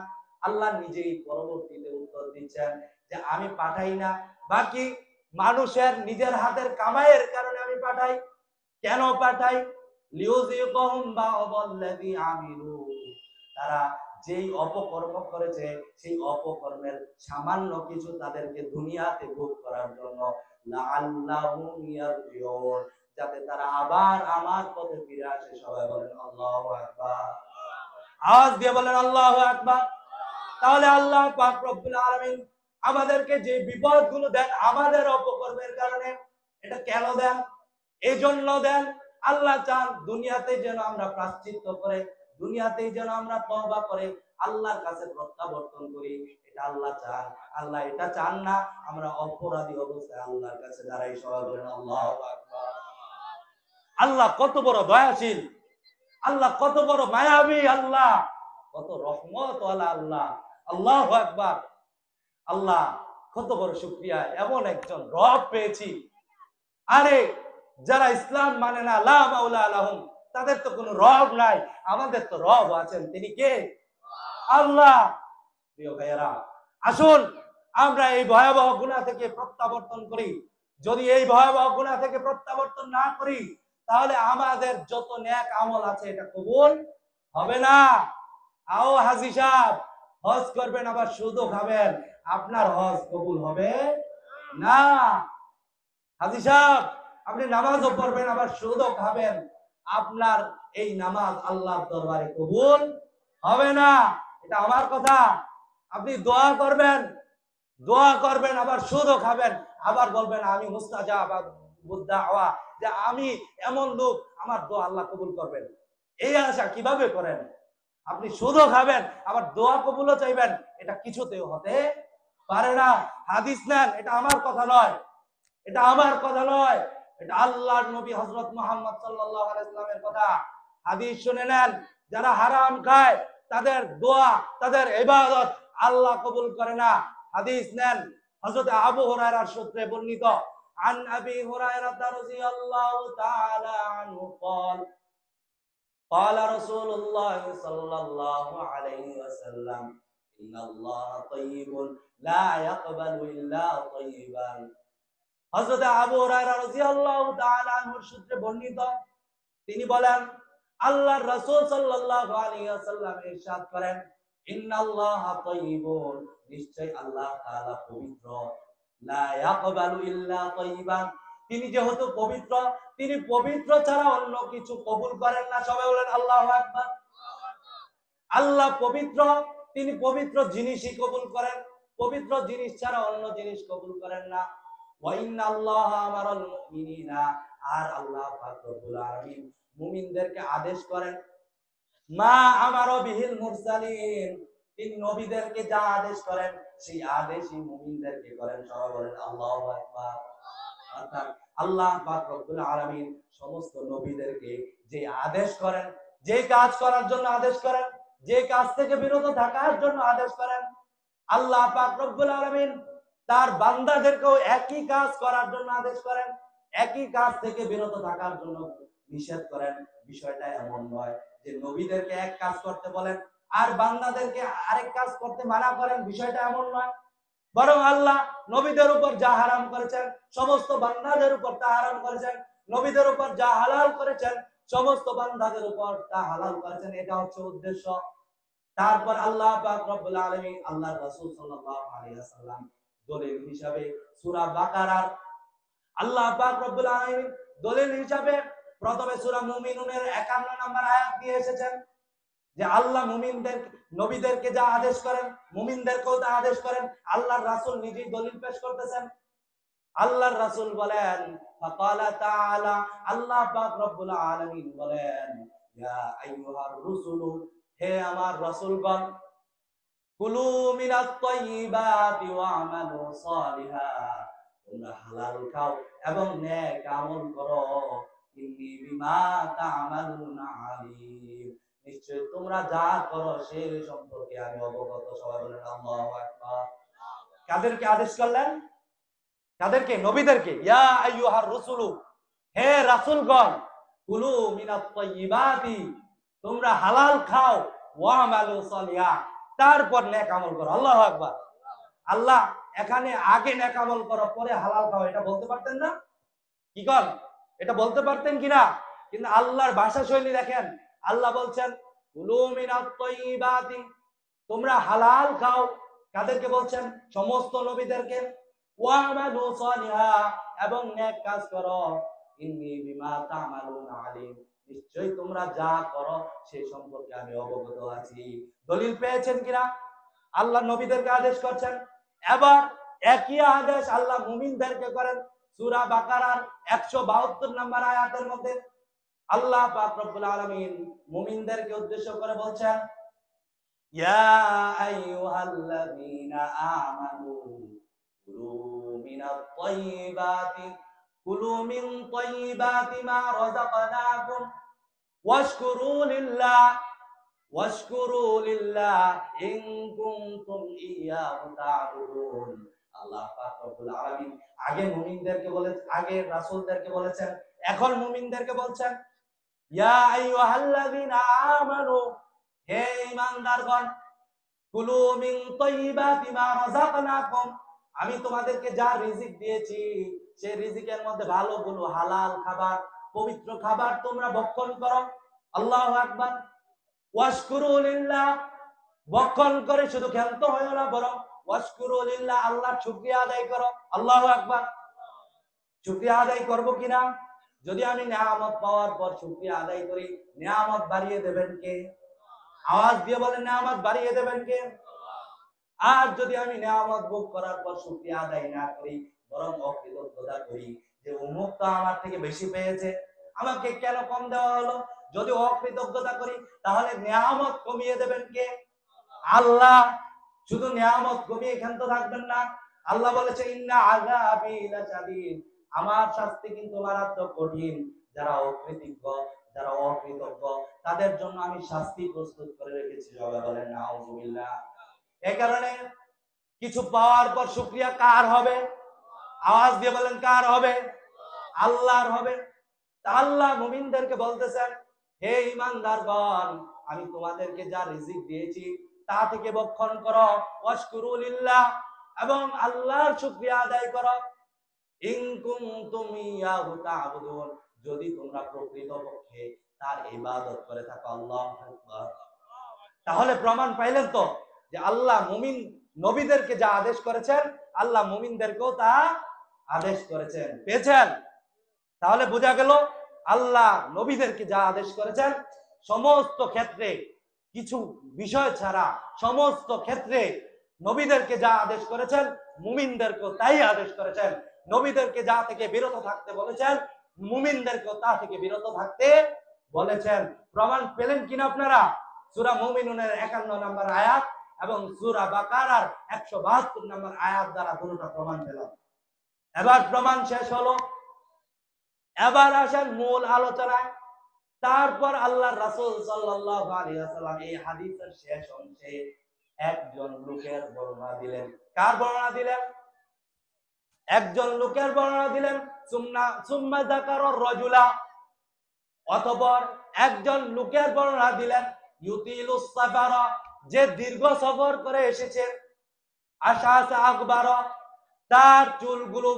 আল্লাহ নিজেই পরবর্তীতে উত্তর দিচ্ছেন যে আমি পাঠাই না, বাকি মানুষের নিজের হাতের কামাইয়ের কারণে আমি পাঠাই। কেন পাঠাই? লিয়ুযীকাহুম বা'দাল্লাযী আমিলু, তারা যেই অপকর্ম করেছে সেই অপকর্মের সামান্য কিছু তাদেরকে দুনিয়াতে ভোগ করার জন্য, লাআল্লাহুম ইয়ারজিউন, যাতে তারা আবার আমার পথে ফিরে আসে। সবাই বলেন আল্লাহু আকবার। আওয়াজ দিয়ে বলেন আল্লাহু আকবার। তাহলে আল্লাহ পাক রব্বুল আলামিন আমাদেরকে যে বিপদগুলো দেন আমাদের অপকর্মের কারণে, এটা কেন দেন? এই জন্য দেন, আল্লাহ চান দুনিয়াতে যেন আমরা প্রায়শ্চিত্ত করে, দুনিয়াতেই যেন আমরা তওবা করে আল্লাহর কাছে প্রত্যাবর্তন করি। এটা আল্লাহ চান। আল্লাহ এটা চান না আমরা অপরাধী অবস্থায় আল্লাহর কাছে দাঁড়াই। সবাই বলেন আল্লাহু আকবার। আল্লাহ কত বড় দয়াশীল, আল্লাহ কত বড় মায়াবী, আল্লাহ কত রহমতওয়ালা আল্লাহ। আল্লাহু আকবার। আল্লাহ কত বড় শুকরিয়া, এমন একজন রব পেয়েছি। আরে যারা ইসলাম মানে না, লা মাওলা লাহুম, তাদের তো কোনো রব নাই, আমাদের তো রব আছেন। তিনি কে? আল্লাহ। প্রিয় ভাইয়েরা, আসুন আমরা এই ভয়াবহ গুনাহ থেকে প্রত্যাবর্তন করি। যদি এই ভয়াবহ গুনাহ থেকে প্রত্যাবর্তন না করি, তাহলে আমাদের যত নেক আমল আছে এটা কবুল হবে না। আও হাজী সাহেব, হজ করবেন আবার সুদও খাবেন, আপনার হজ কবুল হবে না। হাজী সাহেব, আপনি নামাজও পড়বেন আবার সুদও খাবেন, আপনার এই নামাজ আল্লাহর দরবারে কবুল হবে না। এটা আমার কথা। আপনি দোয়া করবেন আবার সুদও খাবেন, আবার বলবেন আমি মুস্তাজাব দাওয়া, যে আমি এমন লোক, আমার দোয়া আল্লাহ কবুল করবেন। এই আশা কিভাবে করেন? আপনি সুদও খাবেন আবার দোয়া কবুলও চাইবেন, এটা কিছুতেও হতে পারে না। হাদিস নেন, এটা আমার কথা নয়, এটা আমার কথা নয়, এটা আল্লাহর নবী হযরত মুহাম্মদ সাল্লাল্লাহু আলাইহি ওয়াসাল্লামের কথা। হাদিস শুনে নেন, যারা হারাম খায় তাদের দোয়া, তাদের ইবাদত আল্লাহ কবুল করে না। হাদিস নেন, হযরত আবু হুরায়রার সূত্রে বর্ণিত, আন আবি হুরায়রা রাদিয়াল্লাহু তাআলা আনহু قال قال رسول الله صلى الله عليه وسلم إن الله طيب لا يقبل إلا طيبا। হযরত আবু হুরায়রা রাদিয়াল্লাহু তাআলা আনহুর সূত্রে বর্ণিত, তিনি বলেন আল্লাহর রাসূল সাল্লাল্লাহু আলাইহি ওয়াসাল্লাম ইরশাদ করেন, ইন্নাল্লাহা তাইয়্যিবুন, নিশ্চয় আল্লাহ তাআলা পবিত্র, লা ইয়াকবালু ইল্লা তাইয়্যিবান, তিনি যেহেতু পবিত্র, তিনি পবিত্র ছাড়া অন্য কিছু কবুল করেন না। সবাই বলেন আল্লাহু আকবার। আল্লাহ পবিত্র, তিনি পবিত্র জিনিসই কবুল করেন, পবিত্র জিনিস ছাড়া অন্য জিনিস কবুল করেন না। ওয়া ইন্নাল্লাহা আমারাল মুমিনিনা, আর আল্লাহ পাক রব্বুল আলামিন মুমিনদেরকে আদেশ করেন, মা আমারা বিহিল মুরসালিন, তিনি নবীদেরকে যা আদেশ করেন সেই আদেশই মুমিনদেরকে করেন। সবাই বলেন আল্লাহু আকবার। অর্থাৎ আল্লাহ পাক রব্বুল আলামিন সমস্ত নবীদেরকে যে আদেশ করেন, যে কাজ করার জন্য আদেশ করেন, যে কাজ থেকে বিরত থাকার জন্য আদেশ করেন, আল্লাহ পাক রব্বুল আলামিন তার বান্দাদেরকেও একই কাজ করার জন্য আদেশ করেন, একই কাজ থেকে বিরত থাকার জন্য নিষেধ করেন। বিষয়টা এমন নয় যে নবীদেরকে এক কাজ করতে বলেন আর বান্দাদেরকে আরেক কাজ করতে মানা করেন, বিষয়টা এমন নয়। বরং আল্লাহ নবীদের উপর যা হারাম করেছেন সমস্ত বান্দাদের উপর তা হারাম করেছেন, নবীদের উপর যা হালাল করেছেন সমস্ত বান্দাদের উপর তা হালাল করেছেন। এটা হচ্ছে উদ্দেশ্য। তারপর আল্লাহ পাক রব্বুল আলামিন আল্লাহর রাসূল সাল্লাল্লাহু আলাইহি ওয়াসাল্লাম দলিল হিসাবে সূরা বাকারার, আল্লাহ পাক রব্বুল আলামিন দলিল হিসাবে প্রথমে সূরা মুমিনুনের 51 নম্বর আয়াত দিয়ে এসেছেন, যে আল্লাহ মুমিনদের নবীদেরকে যা আদেশ করেন মুমিনদেরকেও তা আদেশ করেন। আল্লাহর রাসূল নিজেই দলিল পেশ করতেছেন। আল্লাহর রাসূল বলেন, ফাকালা তাআলা, আল্লাহ পাক রব্বুল আলামিন বলেন, ইয়া আইয়ুহার রুসুলু, হে আমার রাসূলগণ, কুলু মিনাত তাইয়্যিবাতি ওয়া'মালু সালিহা, তোমরা হালাল খাও এবং নেক আমল করো, ইন্নী বিমা তা'মালুনা আলীম, নিশ্চয় তোমরা যা করো সে সম্পর্কে আমি অবগত। সবাই বলেন আল্লাহু আকবার। কাদেরকে আদেশ করলেন? কাদেরকে? নবীদেরকে। ইয়া আইয়ুহার রাসূলু, হে রাসূলগণ, কুলু মিনাত তাইয়্যিবাতি, তোমরা হালাল খাও, ওয়া'মালু সালিহা, তারপর নেক আমল করো। আল্লাহু আকবার। আল্লাহ এখানে আগে নেক আমল করো পরে হালাল খাও এটা বলতে পারতেন না? কি কর, এটা বলতে পারতেন কিনা? কিন্তু আল্লাহর ভাষা শৈলী দেখেন, আল্লাহ বলছেন কুলু মিনাত তাইয়্যিবাতি, তোমরা হালাল খাও। কাদেরকে বলছেন? সমস্ত নবীদেরকে। ওয়ামালু সালিহা, এবং নেক কাজ করো। ইন্নী বিমা তা'মালুনা আলিম, নিশ্চয়ই তোমরা যা করো সেই সম্পর্কে আমি অবগত আছি। দলিল পেয়েছেন কিনা? আল্লাহ নবীদেরকে আদেশ করছেন। এবার একই আদেশ আল্লাহ মুমিনদেরকে করেন। সূরা বাকারার 172 নম্বর আয়াতের মধ্যে আল্লাহ পাক রব্বুল আলামিন মুমিনদেরকে উদ্দেশ্য করে বলছেন, ইয়া আইয়ুহাল্লাযীনা আমানু কুলু মিন তাইয়্যিবাতি মা রাযাকনাকুম ওয়াশকুরু লিল্লাহ ইন কুনতুম ইয়্যাহু তা'বুদুন। আল্লাহ পাক রব্বুল আলামিন আগে মুমিনদেরকে বলেছেন, আগে রাসূলদেরকে বলেছেন, এখন মুমিনদেরকে বলছেন, ইয়া আইয়ুহাল্লাযীনা আমানু, হে ঈমানদারগণ, কুলু মিন তাইয়্যিবাতি মা রাযাকনাকুম, আমি তোমাদেরকে যা রিজিক দিয়েছি সেই রিজিকের মধ্যে ভালোগুলো হালাল খাবার, পবিত্র খাবার তোমরা ভক্ষণ করো। আল্লাহু আকবার। ওয়াশকুরু লিল্লাহ, ভক্ষণ করে শুধু ক্ষান্ত হয়ো না, বরং ওয়াশকুরু লিল্লাহ, আল্লাহর শুকরিয়া আদায় করো। আল্লাহু আকবার। শুকরিয়া আদায় করব কিনা? যদি আমি নিয়ামত পাওয়ার পর শুকরিয়া আদায় করি, নিয়ামত বাড়িয়ে দেবেন কে? আওয়াজ দিয়ে বলেন, নিয়ামত বাড়িয়ে দেবেন কে? আর যদি আমি নিয়ামত ভোগ করার পর শুকরিয়া আদায় না করি, বরং অকৃতজ্ঞতা করি যে অমুক তো আমার থেকে বেশি পেয়েছে, আমাকে কেন কম দেওয়া হলো, যদি অকৃতজ্ঞতা করি, তাহলে নিয়ামত কমিয়ে দেবেন কে? আল্লাহ। শুধু নিয়ামত কমিয়ে ক্ষান্ত থাকবেন না। আল্লাহ বলেছে, ইন্না আযাবি লাশাদীদ, আমার শাস্তি কিন্তু মারাত্মক কঠিন। যারা অকৃতজ্ঞ, যারা অকৃতজ্ঞ, তাদের জন্য আমি শাস্তি প্রস্তুত করে রেখেছি। সবাই বলেন নাউযুবিল্লাহ। এই কারণে কিছু পাওয়ার পর শুকরিয়া কার হবে? আওয়াজ দিয়ে বলেন, কার হবে? আল্লাহর হবে। তা আল্লাহ মুমিনদেরকে বলতেছেন, হে ঈমানদারগণ, আমি তোমাদেরকে যা রিজিক দিয়েছি তা থেকে ভক্ষণ করো। ওয়াশকুরু লিল্লাহ, এবং আল্লাহর শুকরিয়া আদায় করো। ইন কুনতুম ইয়্যাহু তা'বুদুন, যদি তোমরা প্রকৃতপক্ষে তার ইবাদত করে থাকো। আল্লাহু আকবার। তাহলে প্রমাণ পাইলেন তো যে আল্লাহ মুমিন নবীদেরকে যা আদেশ করেছেন, আল্লাহ মুমিনদেরকেও তা আদেশ করেছেন। পেয়েছেন? তাহলে বোঝা গেল আল্লাহ নবীদেরকে যা আদেশ করেছেন সমস্ত ক্ষেত্রে, কিছু বিষয় ছাড়া সমস্ত ক্ষেত্রে নবীদেরকে যা আদেশ করেছেন মুমিনদেরকেও তাই আদেশ করেছেন। নবীদেরকে যা থেকে বিরত থাকতে বলেছেন, মুমিনদেরকেও তা থেকে বিরত থাকতে বলেছেন। প্রমাণ পেলেন কিনা আপনারা? সূরা মুমিনুনের 51 নম্বর আয়াত এবং সূরা বাকারার 172 নম্বর আয়াত দ্বারা দুটো প্রমাণ পেলাম। এবার প্রমাণ শেষ হলো, এবার আসেন মূল আলোচনায়। তারপর আল্লাহর রাসূল সাল্লাল্লাহু আলাইহি ওয়াসাল্লাম এই হাদিসের শেষ অংশে একজন লোকের বর্ণনা দিলেন। কার বর্ণনা দিলেন? একজন লোকের বর্ণনা দিলেন। সুম্মা যাকারার রাজুলা, অতঃপর একজন লোকের বর্ণনা দিলেন। ইউতিলুস সাফারা, যে দীর্ঘ সফর করে এসেছে। আশাসা আকবার, তার চুলগুলো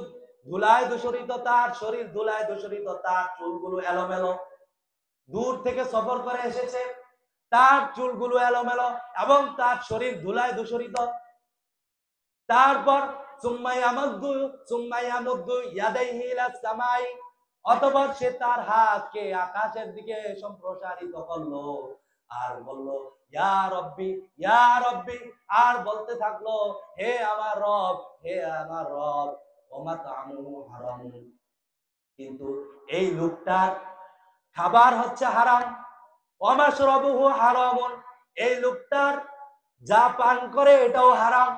ধুলায় দূষিত, তার শরীর ধুলায় দূষিত, তার চুলগুলো এলোমেলো। দূর থেকে সফর করে এসেছে, তার চুলগুলো এলোমেলো এবং তার শরীর ধুলায় দূষিত। তারপর ইয়াদাইহি ইলাস সামাই, অতঃপর সে তার হাতকে আকাশের দিকে সম্প্রসারিত করলো আর বলল, ইয়া রব্বি ইয়া রব্বি, আর বলতে থাকলো, হে আমার রব, হে আমার রব। ওমা তা'মুহু হারাম, কিন্তু এই লোকটার খাবার হচ্ছে হারাম। ওমা শরাবুহু হারামুন, এই লোকটার যা পান করে এটাও হারাম।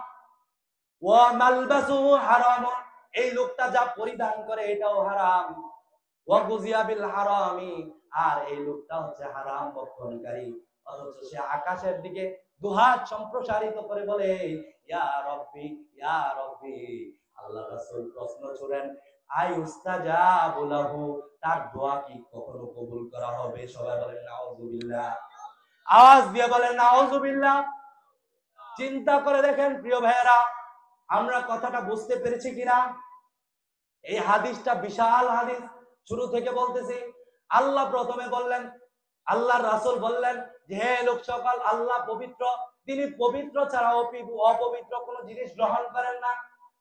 ওয়া মালবাসুহু হারামুন, এই লোকটা যা পরিধান করে এটাও হারাম। ওয়া গুজিয়া বিল হারামি, আর এই লোকটা হচ্ছে হারাম ভক্ষণকারী। অথচ সে আকাশের দিকে দুহাত সম্প্রসারিত করে বলে, ইয়া রব্বি ইয়া রব্বি। আল্লাহ রাসূল প্রশ্ন ছুড়েন, আয়ুস্তাজাবু লাহু, তার দোয়া কি কখনো কবুল করা হবে? সবাই বলেন নাউযুবিল্লাহ। আওয়াজ দিয়ে বলেন নাউযুবিল্লাহ। চিন্তা করে দেখেন প্রিয় ভাইয়েরা, আমরা কথাটা বুঝতে পেরেছি কিনা? এই হাদিসটা বিশাল হাদিস। শুরু থেকে বলতেছি, আল্লাহ প্রথমে বললেন, আল্লাহর রাসূল বললেন যে হে লোক সকল, আল্লাহ পবিত্র, তিনি পবিত্র ছাড়া অপবিত্র কোনো জিনিস গ্রহণ করেন না।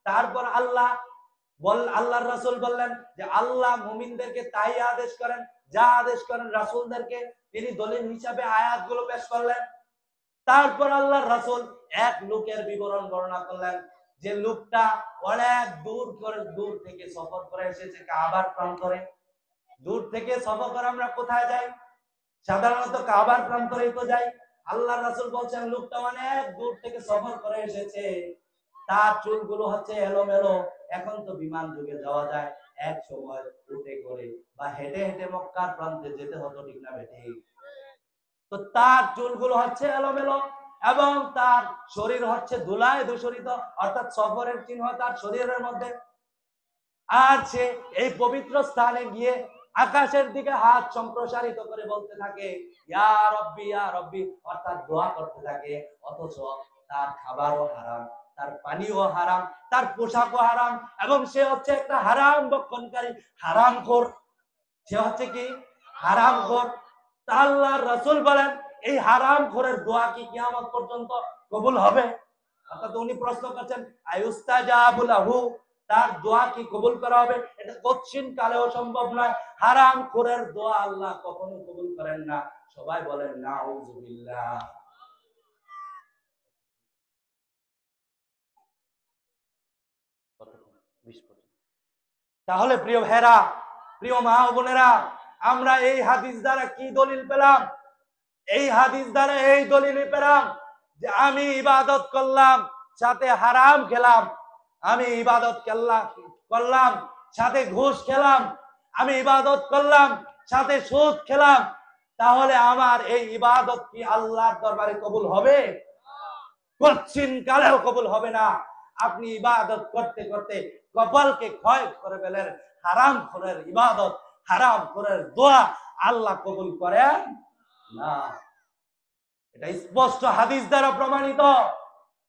তারপর আল্লাহর রাসূল বললেন যে আল্লাহ মুমিনদেরকে তাই আদেশ করেন যা আদেশ করেন রাসূলদেরকে। তিনি দলিল হিসাবে আয়াতগুলো পেশ করলেন। তারপর আল্লাহর রাসূল এক লোকের বিবরণ বর্ণনা করলেন, যে লোকটা অনেক দূর থেকে সফর করে এসেছে কাবার প্রান্তরে। দূর থেকে সফর করে আমরা কোথায় যাই? সাধারণত কাবার প্রান্তরেই তো যাই। আল্লাহর রাসূল বলছেন লোকটা অনেক দূর থেকে সফর করে এসেছে, তার চুলগুলো হচ্ছে এলোমেলো। এখন তো বিমান যুগে যাওয়া যায়, এক সময় উঠে করে বা হেঁটে হেঁটে মক্কার প্রান্তে যেতে হতো, ঠিক না বেঠি? তো তার চুলগুলো হচ্ছে এলোমেলো এবং তার শরীর হচ্ছে ধুলায় দূষিত, অর্থাৎ সফরের চিহ্ন তার শরীরের মধ্যে। আর সে এই পবিত্র স্থানে গিয়ে আকাশের দিকে হাত সম্প্রসারিত করে বলতে থাকে ইয়া রব্বি ইয়া রব্বি, অর্থাৎ দোয়া করতে থাকে। অথচ তার খাবারও হারাম, তার পানিও হারাম, তার পোশাকও হারাম, এবং সে হচ্ছে একটা হারাম ভক্ষণকারী, হারামখোর। সে হচ্ছে কি? হারামখোর। আল্লাহর রাসূল বলেন এই হারামখোরের দোয়া কি কিয়ামত পর্যন্ত কবুল হবে? অর্থাৎ উনি প্রশ্ন করছেন আয়ুস্তাজাবু লাহু, তার দোয়া কি কবুল করা হবে? এটা কঠিন কালেও সম্ভব নয়। হারামখোরের দোয়া আল্লাহ কখনো কবুল করেন না। সবাই বলেন নাউযুবিল্লাহ। তাহলে প্রিয় ভাইরা, প্রিয় মা ও বোনেরা, আমরা এই হাদিস দ্বারা কি দলিল পেলাম? এই হাদিস দ্বারা এই দলিল পেলাম যে আমি ইবাদত করলাম সাথে হারাম খেলাম, আমি ইবাদত করলাম সাথে ঘুষ খেলাম, আমি ইবাদত করলাম সাথে সুদ খেলাম, তাহলে আমার এই ইবাদত কি আল্লাহর দরবারে কবুল হবে? কঠিন কালেও কবুল হবে না। আপনি ইবাদত করতে করতে কপালকে ক্ষয় করে ফেলেন। হারাম খোরের ইবাদত, হারাম খোরের দোয়া আল্লাহ কবুল করেন না। এটা স্পষ্ট হাদিস দ্বারা প্রমাণিত,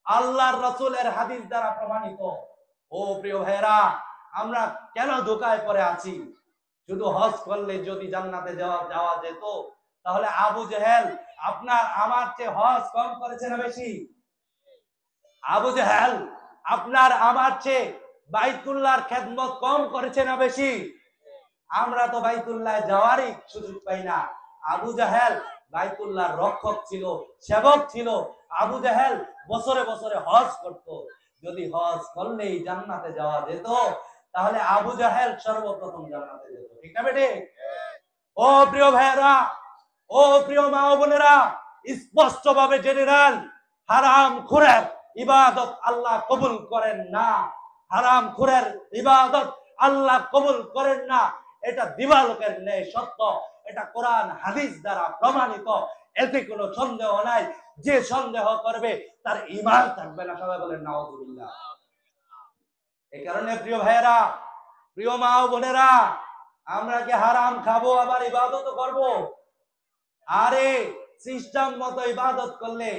আল্লাহর রাসূলের হাদিস দ্বারা প্রমাণিত। ও প্রিয় ভাইরা, আমরা কেন ধোঁকায় পড়ে আছি? শুধু হজ করলে যদি জান্নাতে যাওয়া যেত, তাহলে আবু জেহেল আমার চেয়ে হজ কম করেছে না বেশি? আবু জেহেল আমার চেয়ে বাইতুল্লাহর খেদমত কম করেছে না বেশি? আমরা তো বাইতুল্লাহ যাওয়ারই সুযোগ পাই না। আবু জেহেল বাইতুল্লাহর রক্ষক ছিল, সেবক ছিল। আবু জেহেল বছরে বছরে হজ করত। যদি হজ করলেই জান্নাতে যাওয়া যেত, তাহলে আবু জেহেল সর্বপ্রথম জান্নাতে যেত, ঠিক না বেটে? ও প্রিয় ভাইয়েরা, ও প্রিয় মা ও বোনেরা, স্পষ্ট ভাবে জেনে নেন হারাম খোরের ইবাদত আল্লাহ কবুল করেন না। হারাম খোরের ইবাদত আল্লাহ কবুল করেন না, এটা দিবালোকের ন্যায় সত্য। এটা কোরআন হাদিস দ্বারা প্রমাণিত, এতে কোনো সন্দেহ নাই। যে সন্দেহ করবে তার ঈমান থাকবে না। সবাই বলেন নাউযুবিল্লাহ। এই কারণে প্রিয় ভাইয়েরা, প্রিয় মা ও বোনেরা, আমরা কি হারাম খাবো আবার ইবাদত করব? আরে সিস্টেম মতো ইবাদত করলে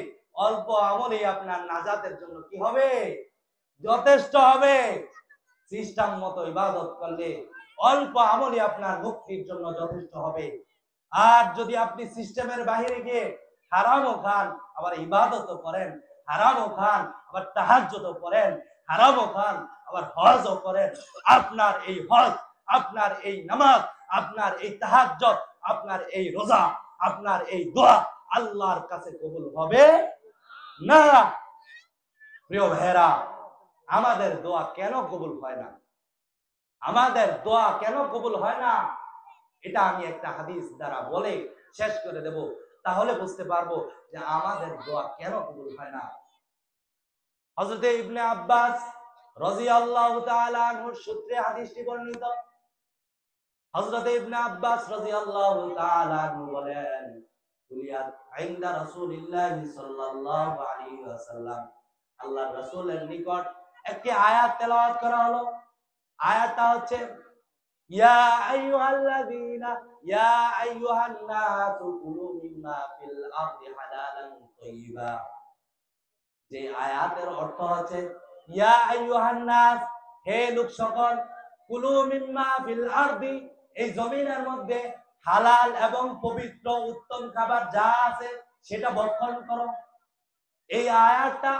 অল্প আমলে আপনার নাজাতের জন্য কি হবে? যথেষ্ট হবে। সিস্টেম মতো ইবাদত করলে অল্প আমলে আপনার মুক্তির জন্য যথেষ্ট হবে। আর যদি আপনি সিস্টেমের বাইরে গিয়ে হারামও খান আবার ইবাদতও করেন, হারামও খান আবার তাহাজ্জুদও করেন, হারামও খান আবার হজও করেন, আপনার এই হজ, আপনার এই নামাজ, আপনার এই তাহাজ্জুদ, আপনার এই রোজা, আপনার এই দোয়া আল্লাহর কাছে কবুল হবে না। প্রিয় ভাইরা, আমাদের দোয়া কেন কবুল হয় না? আমাদের দোয়া কেন কবুল হয় না? এটা আমি একটা হাদিস দ্বারা বলে শেষ করে দেব, তাহলে বুঝতে পারবো যে আমাদের দোয়া কেন কবুল হয় না। হযরত ইবনে আব্বাস রাদিয়াল্লাহু তাআলা আনহুর সূত্রে হাদিসটি বর্ণিত। হযরত ইবনে আব্বাস রাদিয়াল্লাহু তাআলা আনহু বলেন, কুলিয়াত ইনদা রাসূলিল্লাহ সাল্লাল্লাহু আলাইহি ওয়াসাল্লাম, আল্লাহর রাসূলের নিকট একটি আয়াত তেলাওয়াত করা হলো। আয়াতটা হচ্ছে ইয়া আইয়ুহাল্লাযীনা ইয়া আইয়ুহান নাসু কুলু মিম্মা ফিল আরদি হালালান তাইয়্যিবা। যে আয়াতের অর্থ হচ্ছে ইয়া আইয়ুহান নাস, হে লোক সকল, কুলু মিম্মা ফিল আরদি, এই জমিনের মধ্যে হালাল এবং পবিত্র উত্তম খাবার যা আছে সেটা ভক্ষণ করো। এই আয়াতটা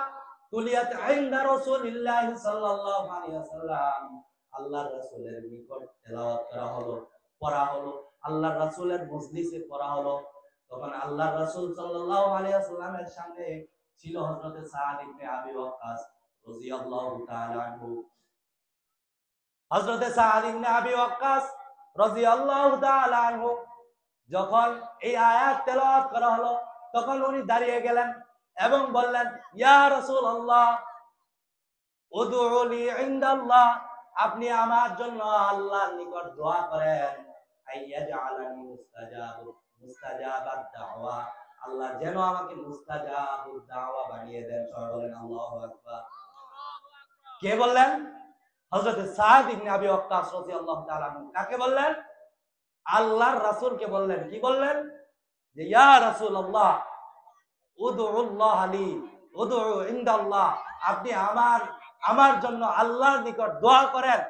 তুলিয়াত ইনদা রাসূলিল্লাহ সাল্লাল্লাহু আলাইহি ওয়াসাল্লাম, আল্লাহর রাসূলের নিকট তেলাওয়াত করা হলো, পড়া হলো, আল্লাহর রাসূলের মজলিসে পড়া হলো। তখন আল্লাহর রাসূল সাল্লাল্লাহু আলাইহি ওয়াসাল্লামের সামনে ছিল হযরত সাদ ইবনে আবি ওয়াক্কাস রাদিয়াল্লাহু তাআলা আনহু। হযরত সাদ ইবনে আবি ওয়াক্কাস রাদিয়াল্লাহু তাআলা আনহু যখন এই আয়াত তেলাওয়াত করা হলো, তখন উনি দাঁড়িয়ে গেলেন এবং বললেন, ইয়া রাসূলুল্লাহ উদউ লি ইনদাল্লাহ, আপনি আমার জন্য আল্লাহর নিকট দোয়া করেন, আইয়াজআলানি মুস্তাজাবাদ দাওয়া, আল্লাহ যেন আমাকে মুস্তাজাবুদ দাওয়া বানিয়ে দেন। সবাই বলেন আল্লাহু আকবার। কে বললেন? হযরত সাদ ইবনে আবি ওয়াক্কাস রাদিয়াল্লাহু তাআলা আনহু। কাকে বললেন? আল্লাহর রাসূলকে বললেন। কি বললেন? যে ইয়া রাসূলুল্লাহ উদউল্লাহ লি উদউ ইনদাল্লাহ, আপনি আমার জন্য আল্লাহর নিকট দোয়া করেন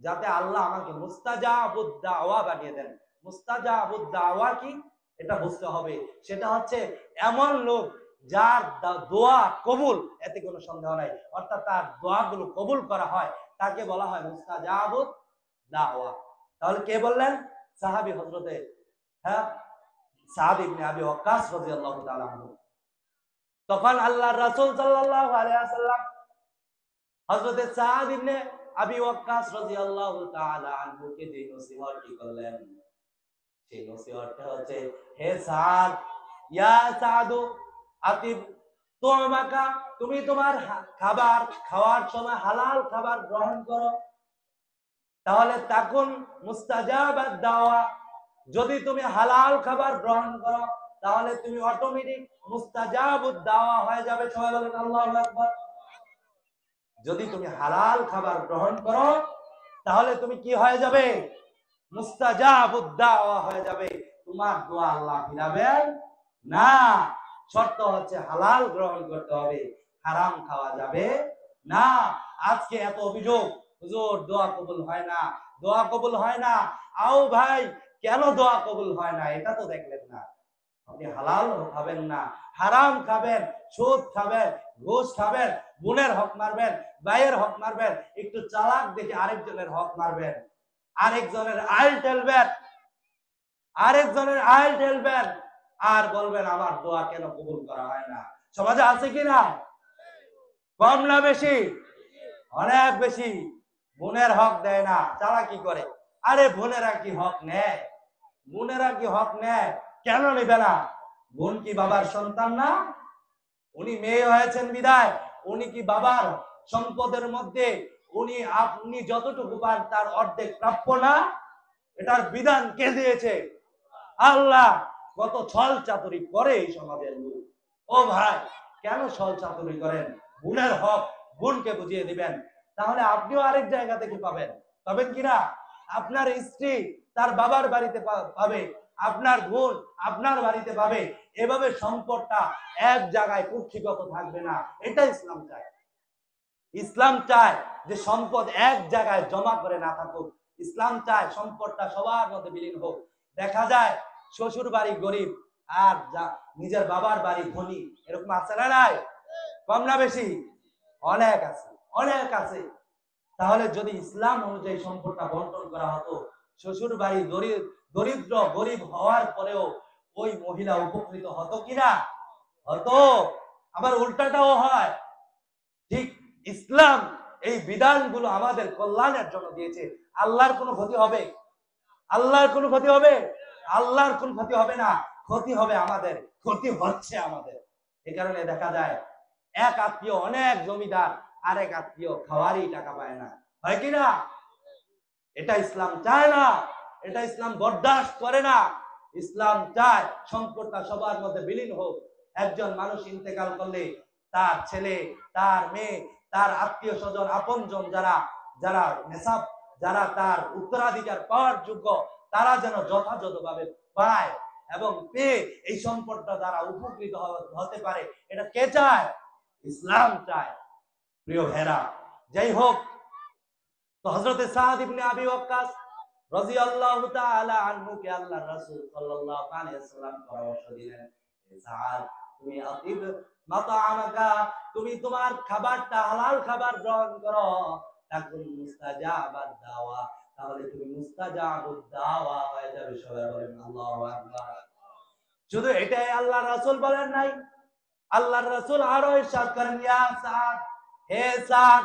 যাতে আল্লাহ আমাকে মুস্তাজাবুদ দাওয়া বানিয়ে দেন। মুস্তাজাবুদ দাওয়া কি এটা বুঝতে হবে। সেটা হচ্ছে এমন লোক যার দোয়া কবুল, এতে কোনো সন্দেহ নাই, অর্থাৎ তার দোয়াগুলো কবুল করা হয়, তাকে বলা হয় মুস্তাজাবুদ দাওয়া। তাহলে কে বললেন? সাহাবী হযরতে সাদ ইবনে আবি ওয়াক্কাস রাদিয়াল্লাহু তাআলা আনহু। তখন আল্লাহর রাসূল সাল্লাল্লাহু আলাইহি ওয়াসাল্লাম হযরতে সাদ ইবনে আবি ওয়াক্কাস রাদিয়াল্লাহু তাআলা আনহুকে যে নসিহতটি করলেন, সেই নসিহতটা হচ্ছে, হে সাদ, ইয়া সাদু আতিব তুমাকা, তুমি তোমার খাবার খাওয়ার সময় হালাল খাবার গ্রহণ করো, তাহলে তাকুন মুস্তাজাবাদ দাওয়া, যদি তুমি হালাল খাবার গ্রহণ করো তাহলে তুমি অটোমেটিক মুস্তাজাবুদ দাওয়া হয়ে যাবে। সবাই বলেন আল্লাহু আকবার। যদি তুমি হালাল খাবার গ্রহণ করো তাহলে তুমি কি হয়ে যাবে? মুস্তাজাবুদ দাওয়া হয়ে যাবে। তোমার দোয়া আল্লাহ ফিরাবেন না। শর্ত হচ্ছে হালাল গ্রহণ করতে হবে, হারাম খাওয়া যাবে না। আজকে এত অভিযোগ, হুজুর দোয়া কবুল হয় না, দোয়া কবুল হয় না। আও ভাই, কেন দোয়া কবুল হয় না এটা তো দেখলেন না। আপনি হালাল খাবেন না, হারাম খাবেন, সুদ খাবেন, ঘুষ খাবেন, বোনের হক মারবেন, ভাইয়ের হক মারবেন, একটু চালাক দেখে আরেকজনের হক মারবেন, আরেকজনের আইল ঠেলবেন, আর বলবেন আমার দোয়া কেন কবুল করা হয় না। সমাজে আছে কিনা? কম না বেশি? অনেক বেশি। বোনের হক দেয় না, চালাকি করে। আরে বোনেরা কি হক নেয়? বোনেরা কি হক নেয়? কেন নেবে না? বোন কি বাবার সন্তান না? উনি মেয়ে হয়েছেন বিদায়, উনি কি বাবার সম্পদের মধ্যে আপনি যতটুকু পান তার অর্ধেক প্রাপ্য না? এটার বিধান কে দিয়েছে? আল্লাহ। কত ছল চাতুরি করে এই সমাজের লোক। ও ভাই, কেন ছল চাতুরি করেন? বোনের হক বোনকে বুঝিয়ে দিবেন, তাহলে আপনিও আরেক জায়গা থেকে পাবেন কিনা? আপনার স্ত্রী তার বাবার বাড়িতে পাবে, আপনার বোন আপনার বাড়িতে পাবে। এভাবে সম্পদটা এক জায়গায় কুক্ষিগত থাকবে না। এটা ইসলাম চায়। ইসলাম চায় যে সম্পদ এক জায়গায় জমা করে না থাকুক। ইসলাম চায় সম্পদটা সবার মধ্যে বিলীন হোক। দেখা যায় শ্বশুর বাড়ি গরিব আর নিজের বাবার বাড়ি ধনী, এরকম আছে না নাই? কম না বেশি? অনেক আছে, অনেক আছে। তাহলে যদি ইসলাম অনুযায়ী সম্পদটা বন্টন করা হতো, শ্বশুর বাড়ি দরিদ্র গরিব হওয়ার পরেও ওই মহিলা উপকৃত হতো কিনা? হতো। আবার উল্টাটাও হয়। ঠিক ইসলাম এই বিধানগুলো আমাদের কল্যাণের জন্য দিয়েছে। আল্লাহর কোনো ক্ষতি হবে? আল্লাহর কোনো ক্ষতি হবে? আল্লাহর কোনো ক্ষতি হবে না। ক্ষতি হবে আমাদের, ক্ষতি হচ্ছে আমাদের। এই কারণে দেখা যায় এক আত্মীয় অনেক জমিদার, আরেক আত্মীয় খাওয়ারই টাকা পায় না, হয় কিনা? এটা ইসলাম চায় না, এটা ইসলাম বরদাস্ত করে না। ইসলাম চায় সম্পদটা সবার মধ্যে বিলীন হোক। একজন মানুষ ইন্তেকাল করলে তার ছেলে, তার মেয়ে, তার আত্মীয় স্বজন, আপনজন যারা তার উত্তরাধিকার পাওয়ার যোগ্য, তারা যেন যথাযথভাবে পায় এবং পেয়ে এই সম্পদটা দ্বারা উপকৃত হতে পারে। এটা কে চায়? ইসলাম চায়। প্রিয় ভাইরা, যাই হোক, তো হযরতে সাদ ইবনে আবি ওয়াক্কাস রাদিয়াল্লাহু তাআলা আনহুকে আল্লাহর রাসূল সাল্লাল্লাহু আলাইহি ওয়াসাল্লাম পরামর্শ দিলেন, সাদ তুমি আতিব মাতাআমাকা, তুমি তোমার খাবারটা হালাল খাবার গ্রহণ করো, তাকুন মুস্তাজাবাদ দাওয়া, তাহলে তুমি মুস্তাজাবুদ দাওয়া হয়ে যাবে। সবাই বলেন আল্লাহু আকবার। শুধু এটাই আল্লাহর রাসূল বলেন নাই, আল্লাহর রাসূল আরো ইরশাদ করেন, ইয়া সাদ, হে সাদ,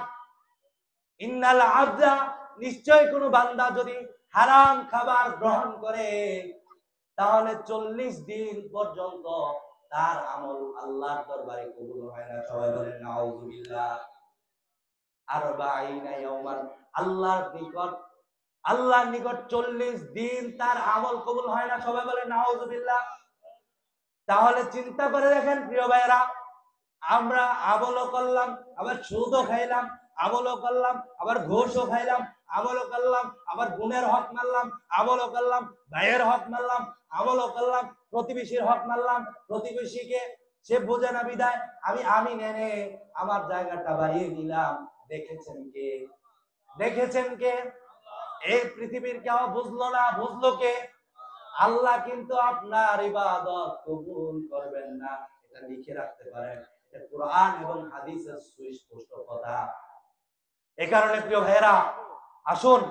ইন্নাল আবদা, নিশ্চয় কোন বান্দা যদি হারাম খাবার গ্রহণ করে তাহলে 40 দিন পর্যন্ত তার আমল আল্লাহর দরবারে কবুল হয় না। সবাই বলেন নাউযুবিল্লাহ। 40 ইয়াওমান, আল্লাহর নিকট 40 দিন তার আমল কবুল হয় না। সবাই বলেন নাউযুবিল্লাহ। তাহলে চিন্তা করে দেখেন প্রিয় ভাইরা, আমরা আমলও করলাম, আবার সুদও খাইলাম, আমলও করলাম, আবার ঘুষও খাইলাম, আমলও করলাম, আবার বোনের হক মারলাম, আমলও করলাম, ভাইয়ের হক মারলাম, আমলও করলাম, প্রতিবেশীর হক মারলাম, প্রতিবেশীকে সে বোঝে না বিদায় আমি নেনে আমার জায়গাটা বাড়িয়ে দিলাম। দেখেছেন কে? দেখেছেন কে? এই পৃথিবীর কেউ বুঝলো না, বুঝলো কে? আল্লাহ কিন্তু আপনার ইবাদত কবুল করবেন না, এটা লিখে রাখতে পারেন। এটা কোরআন এবং হাদিসের সুস্পষ্ট কথা। এই কারণে প্রিয় ভাইরা, আসুন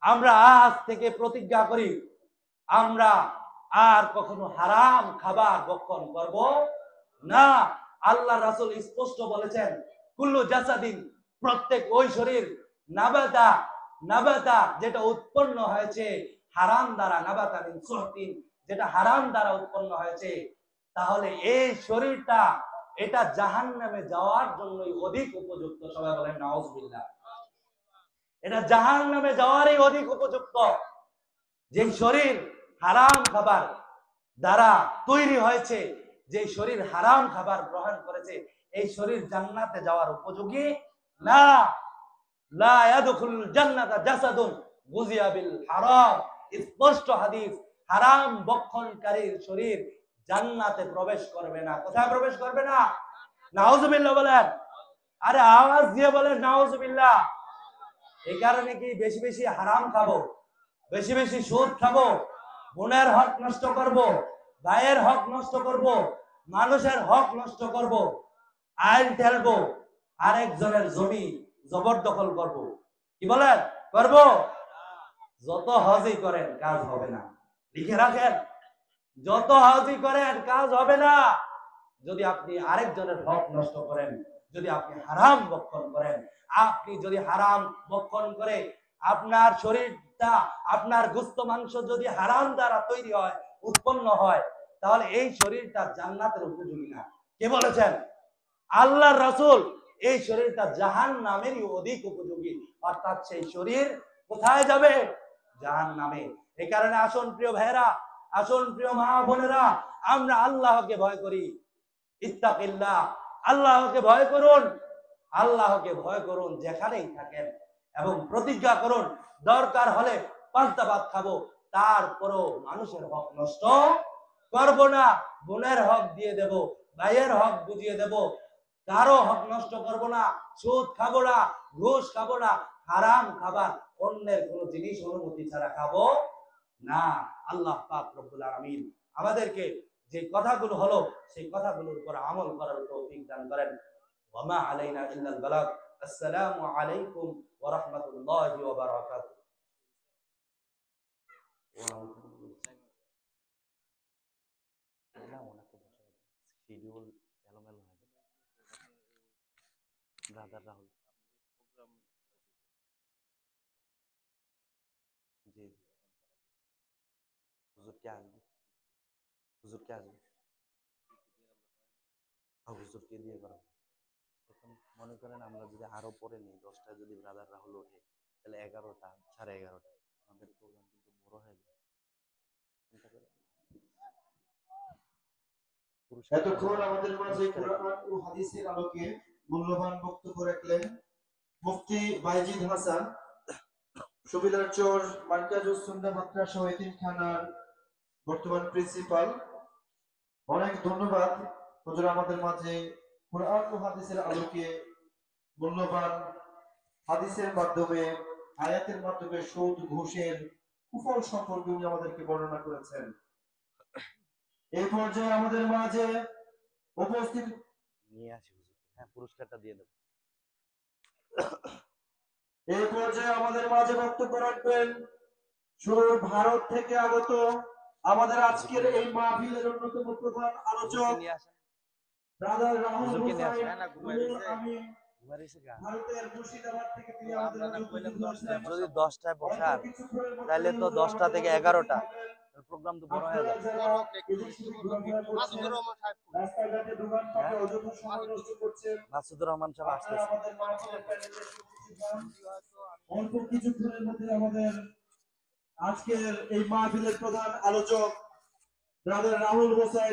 আমরা আজ থেকে প্রতিজ্ঞা করি, আমরা আর কখনো হারাম খাবার ভক্ষণ করব না। আল্লাহ রাসূল স্পষ্ট বলেছেন, কুল্লু জাসাদিন, প্রত্যেক ওই শরীর, নাবাতা, নাবাতা যেটা উৎপন্ন হয়েছে হারাম দ্বারা, নাবাতা মিন সুহতিন, যেটা হারাম দ্বারা উৎপন্ন হয়েছে, তাহলে এই শরীরটা এটা জাহান্নামে যাওয়ার জন্যই অধিক উপযুক্ত। সবাই বলেন নাউযুবিল্লাহ। এটা জাহান্নামে যাওয়ারই অধিক উপযুক্ত। যে শরীর হারাম খাবার দ্বারা তৈরি হয়েছে, যে শরীর হারাম খাবার গ্রহণ করেছে, এই শরীর জান্নাতে যাওয়ার উপযোগী না। লা ইয়াদখুল জান্নাতা জাসাদুন গুযিয়া বিল হারাম, স্পষ্ট হাদিস। হারাম ভক্ষণকারীর শরীর জান্নাতে প্রবেশ করবে না। কোথায় প্রবেশ করবে না? নাউযুবিল্লাহ বলেন। আরে আওয়াজ দিয়ে বলেন নাউযুবিল্লাহ। এই কারণে কি বেশি বেশি হারাম খাবো, বেশি বেশি সুদ খাবো, বোনের হক নষ্ট করব, ভাইয়ের হক নষ্ট করব, মানুষের হক নষ্ট করব, আইন ঠেলবো, আরেকজনের জমি জবরদখল করব, কি বলেন? করব? যত হজই করেন কাজ হবে না। লিখে রাখেন, যত হজই করেন কাজ হবে না যদি আপনি আরেকজনের হক নষ্ট করেন, যদি আপনি হারাম ভক্ষণ করেন। আপনি যদি হারাম ভক্ষণ করে আপনার শরীরটা, আপনার গোশত মাংস যদি হারাম দ্বারা তৈরি হয়, উৎপন্ন হয়, তাহলে এই শরীরটা জান্নাতের উপযোগী না। কে বলেছেন? আল্লাহর রাসূল। এই শরীরটা জাহান্নামেরই অধিক উপযোগী। অর্থাৎ সেই শরীর কোথায় যাবে? জাহান্নামে। এই কারণে আসুন প্রিয় ভাইরা, আসুন প্রিয় মা বোনেরা, আমরা আল্লাহকে ভয় করি। ইত্তাকিল্লাহ, আল্লাহকে ভয় করুন, আল্লাহকে ভয় করুন যেখানেই থাকেন, এবং প্রতিজ্ঞা করুন দরকার হলে পাঁচটা ভাত খাবো, তারপরও মানুষের হক নষ্ট করব না। বোনের হক দিয়ে দেব, ভাইয়ের হক বুঝিয়ে দেব, কারো হক নষ্ট করব না। সুদ খাবো না, ঘুষ খাবো না, হারাম খাবার অন্যের কোন জিনিস অনুমতি ছাড়া খাবো না। আল্লাহ পাক রব্বুল আলামিন আমাদেরকে যে কথাগুলো হলো সেই কথাগুলোর উপর আমল করার তৌফিক দান করেন। ওয়া মা আলাইনা ইল্লাল বালাগ। আসসালামু আলাইকুম ওয়া রাহমাতুল্লাহি ওয়া বারাকাতুহু। শিডিউল এলোমেলো হয়ে গেছে। ব্রাদার রাহুল, জি হুজুর কে আসবে, হুজুর কে আসবে, হুজুরকে দিয়ে করা। এখন মনে করেন আমরা যদি আরো পরে নিই, 10টায় যদি ব্রাদার রাহুল ওঠে, তাহলে 11টা, 11:30, আমাদের প্রোগ্রাম কিন্তু বড় হয়ে যায়। চিন্তা করে এতক্ষণ আমাদের মাঝে কোরআন ও হাদিসের আলোকে মূল্যবান বক্তব্য রাখলেন মুফতি বাইজিদ হাসান, সুবিলার চর মার্কাজুস সুন্নাহ মাদ্রাসা ও এতিমখানার বর্তমান প্রিন্সিপাল। অনেক ধন্যবাদ হুজুর, আমাদের মাঝে কোরআন ও হাদিসের আলোকে মূল্যবান হাদিসের মাধ্যমে, আয়াতের মাধ্যমে সুদ ঘুষের কুফল সম্পর্কে উনি আমাদেরকে বর্ণনা করেছেন। এই পর্যায়ে আমাদের মাঝে উপস্থিত নিয়ে আসি হুজুরকে। হ্যাঁ, পুরস্কারটা দিয়ে দেব। এই পর্যায়ে আমাদের মাঝে বক্তব্য রাখবেন সুদূর ভারত থেকে আগত আমাদের আজকের এই মাহফিলের অন্যতম প্রধান আলোচক হুজুরকে নিয়ে আসেন। ব্রাদার রাহুল হুজুরকে নিয়ে আসেন। হোসেন নুরুল আমিন ঘুমাইছে গা। ভারতের মুর্শিদাবাদ থেকে তিনি আমাদের মাঝে উপস্থিত হয়েছেন। যদি 10টায় অল্প বসান কিছুক্ষণের মধ্যে তাহলে তো হুজুর 10টা আমাদের থেকে মাঝে 11টা উপস্থিত হবেন। প্রোগ্রাম তো বড় হয়ে আপনারা যাবে। যারা এদিক সেদিক ঘোরাফেরা করছেন, রাস্তাঘাটে দোকানপাটে হ্যাঁ, অযথা সময় নষ্ট করছেন, মাসুদুর রহমান সাহেব আপনারা আসতেছে। আমাদের মাহফিলের প্যানেলে উপস্থিত হন। অল্প কিছুক্ষণের মধ্যে আমাদের আজকের এই মাহফিলের প্রধান আলোচক ব্রাদার রাহুল হোসেন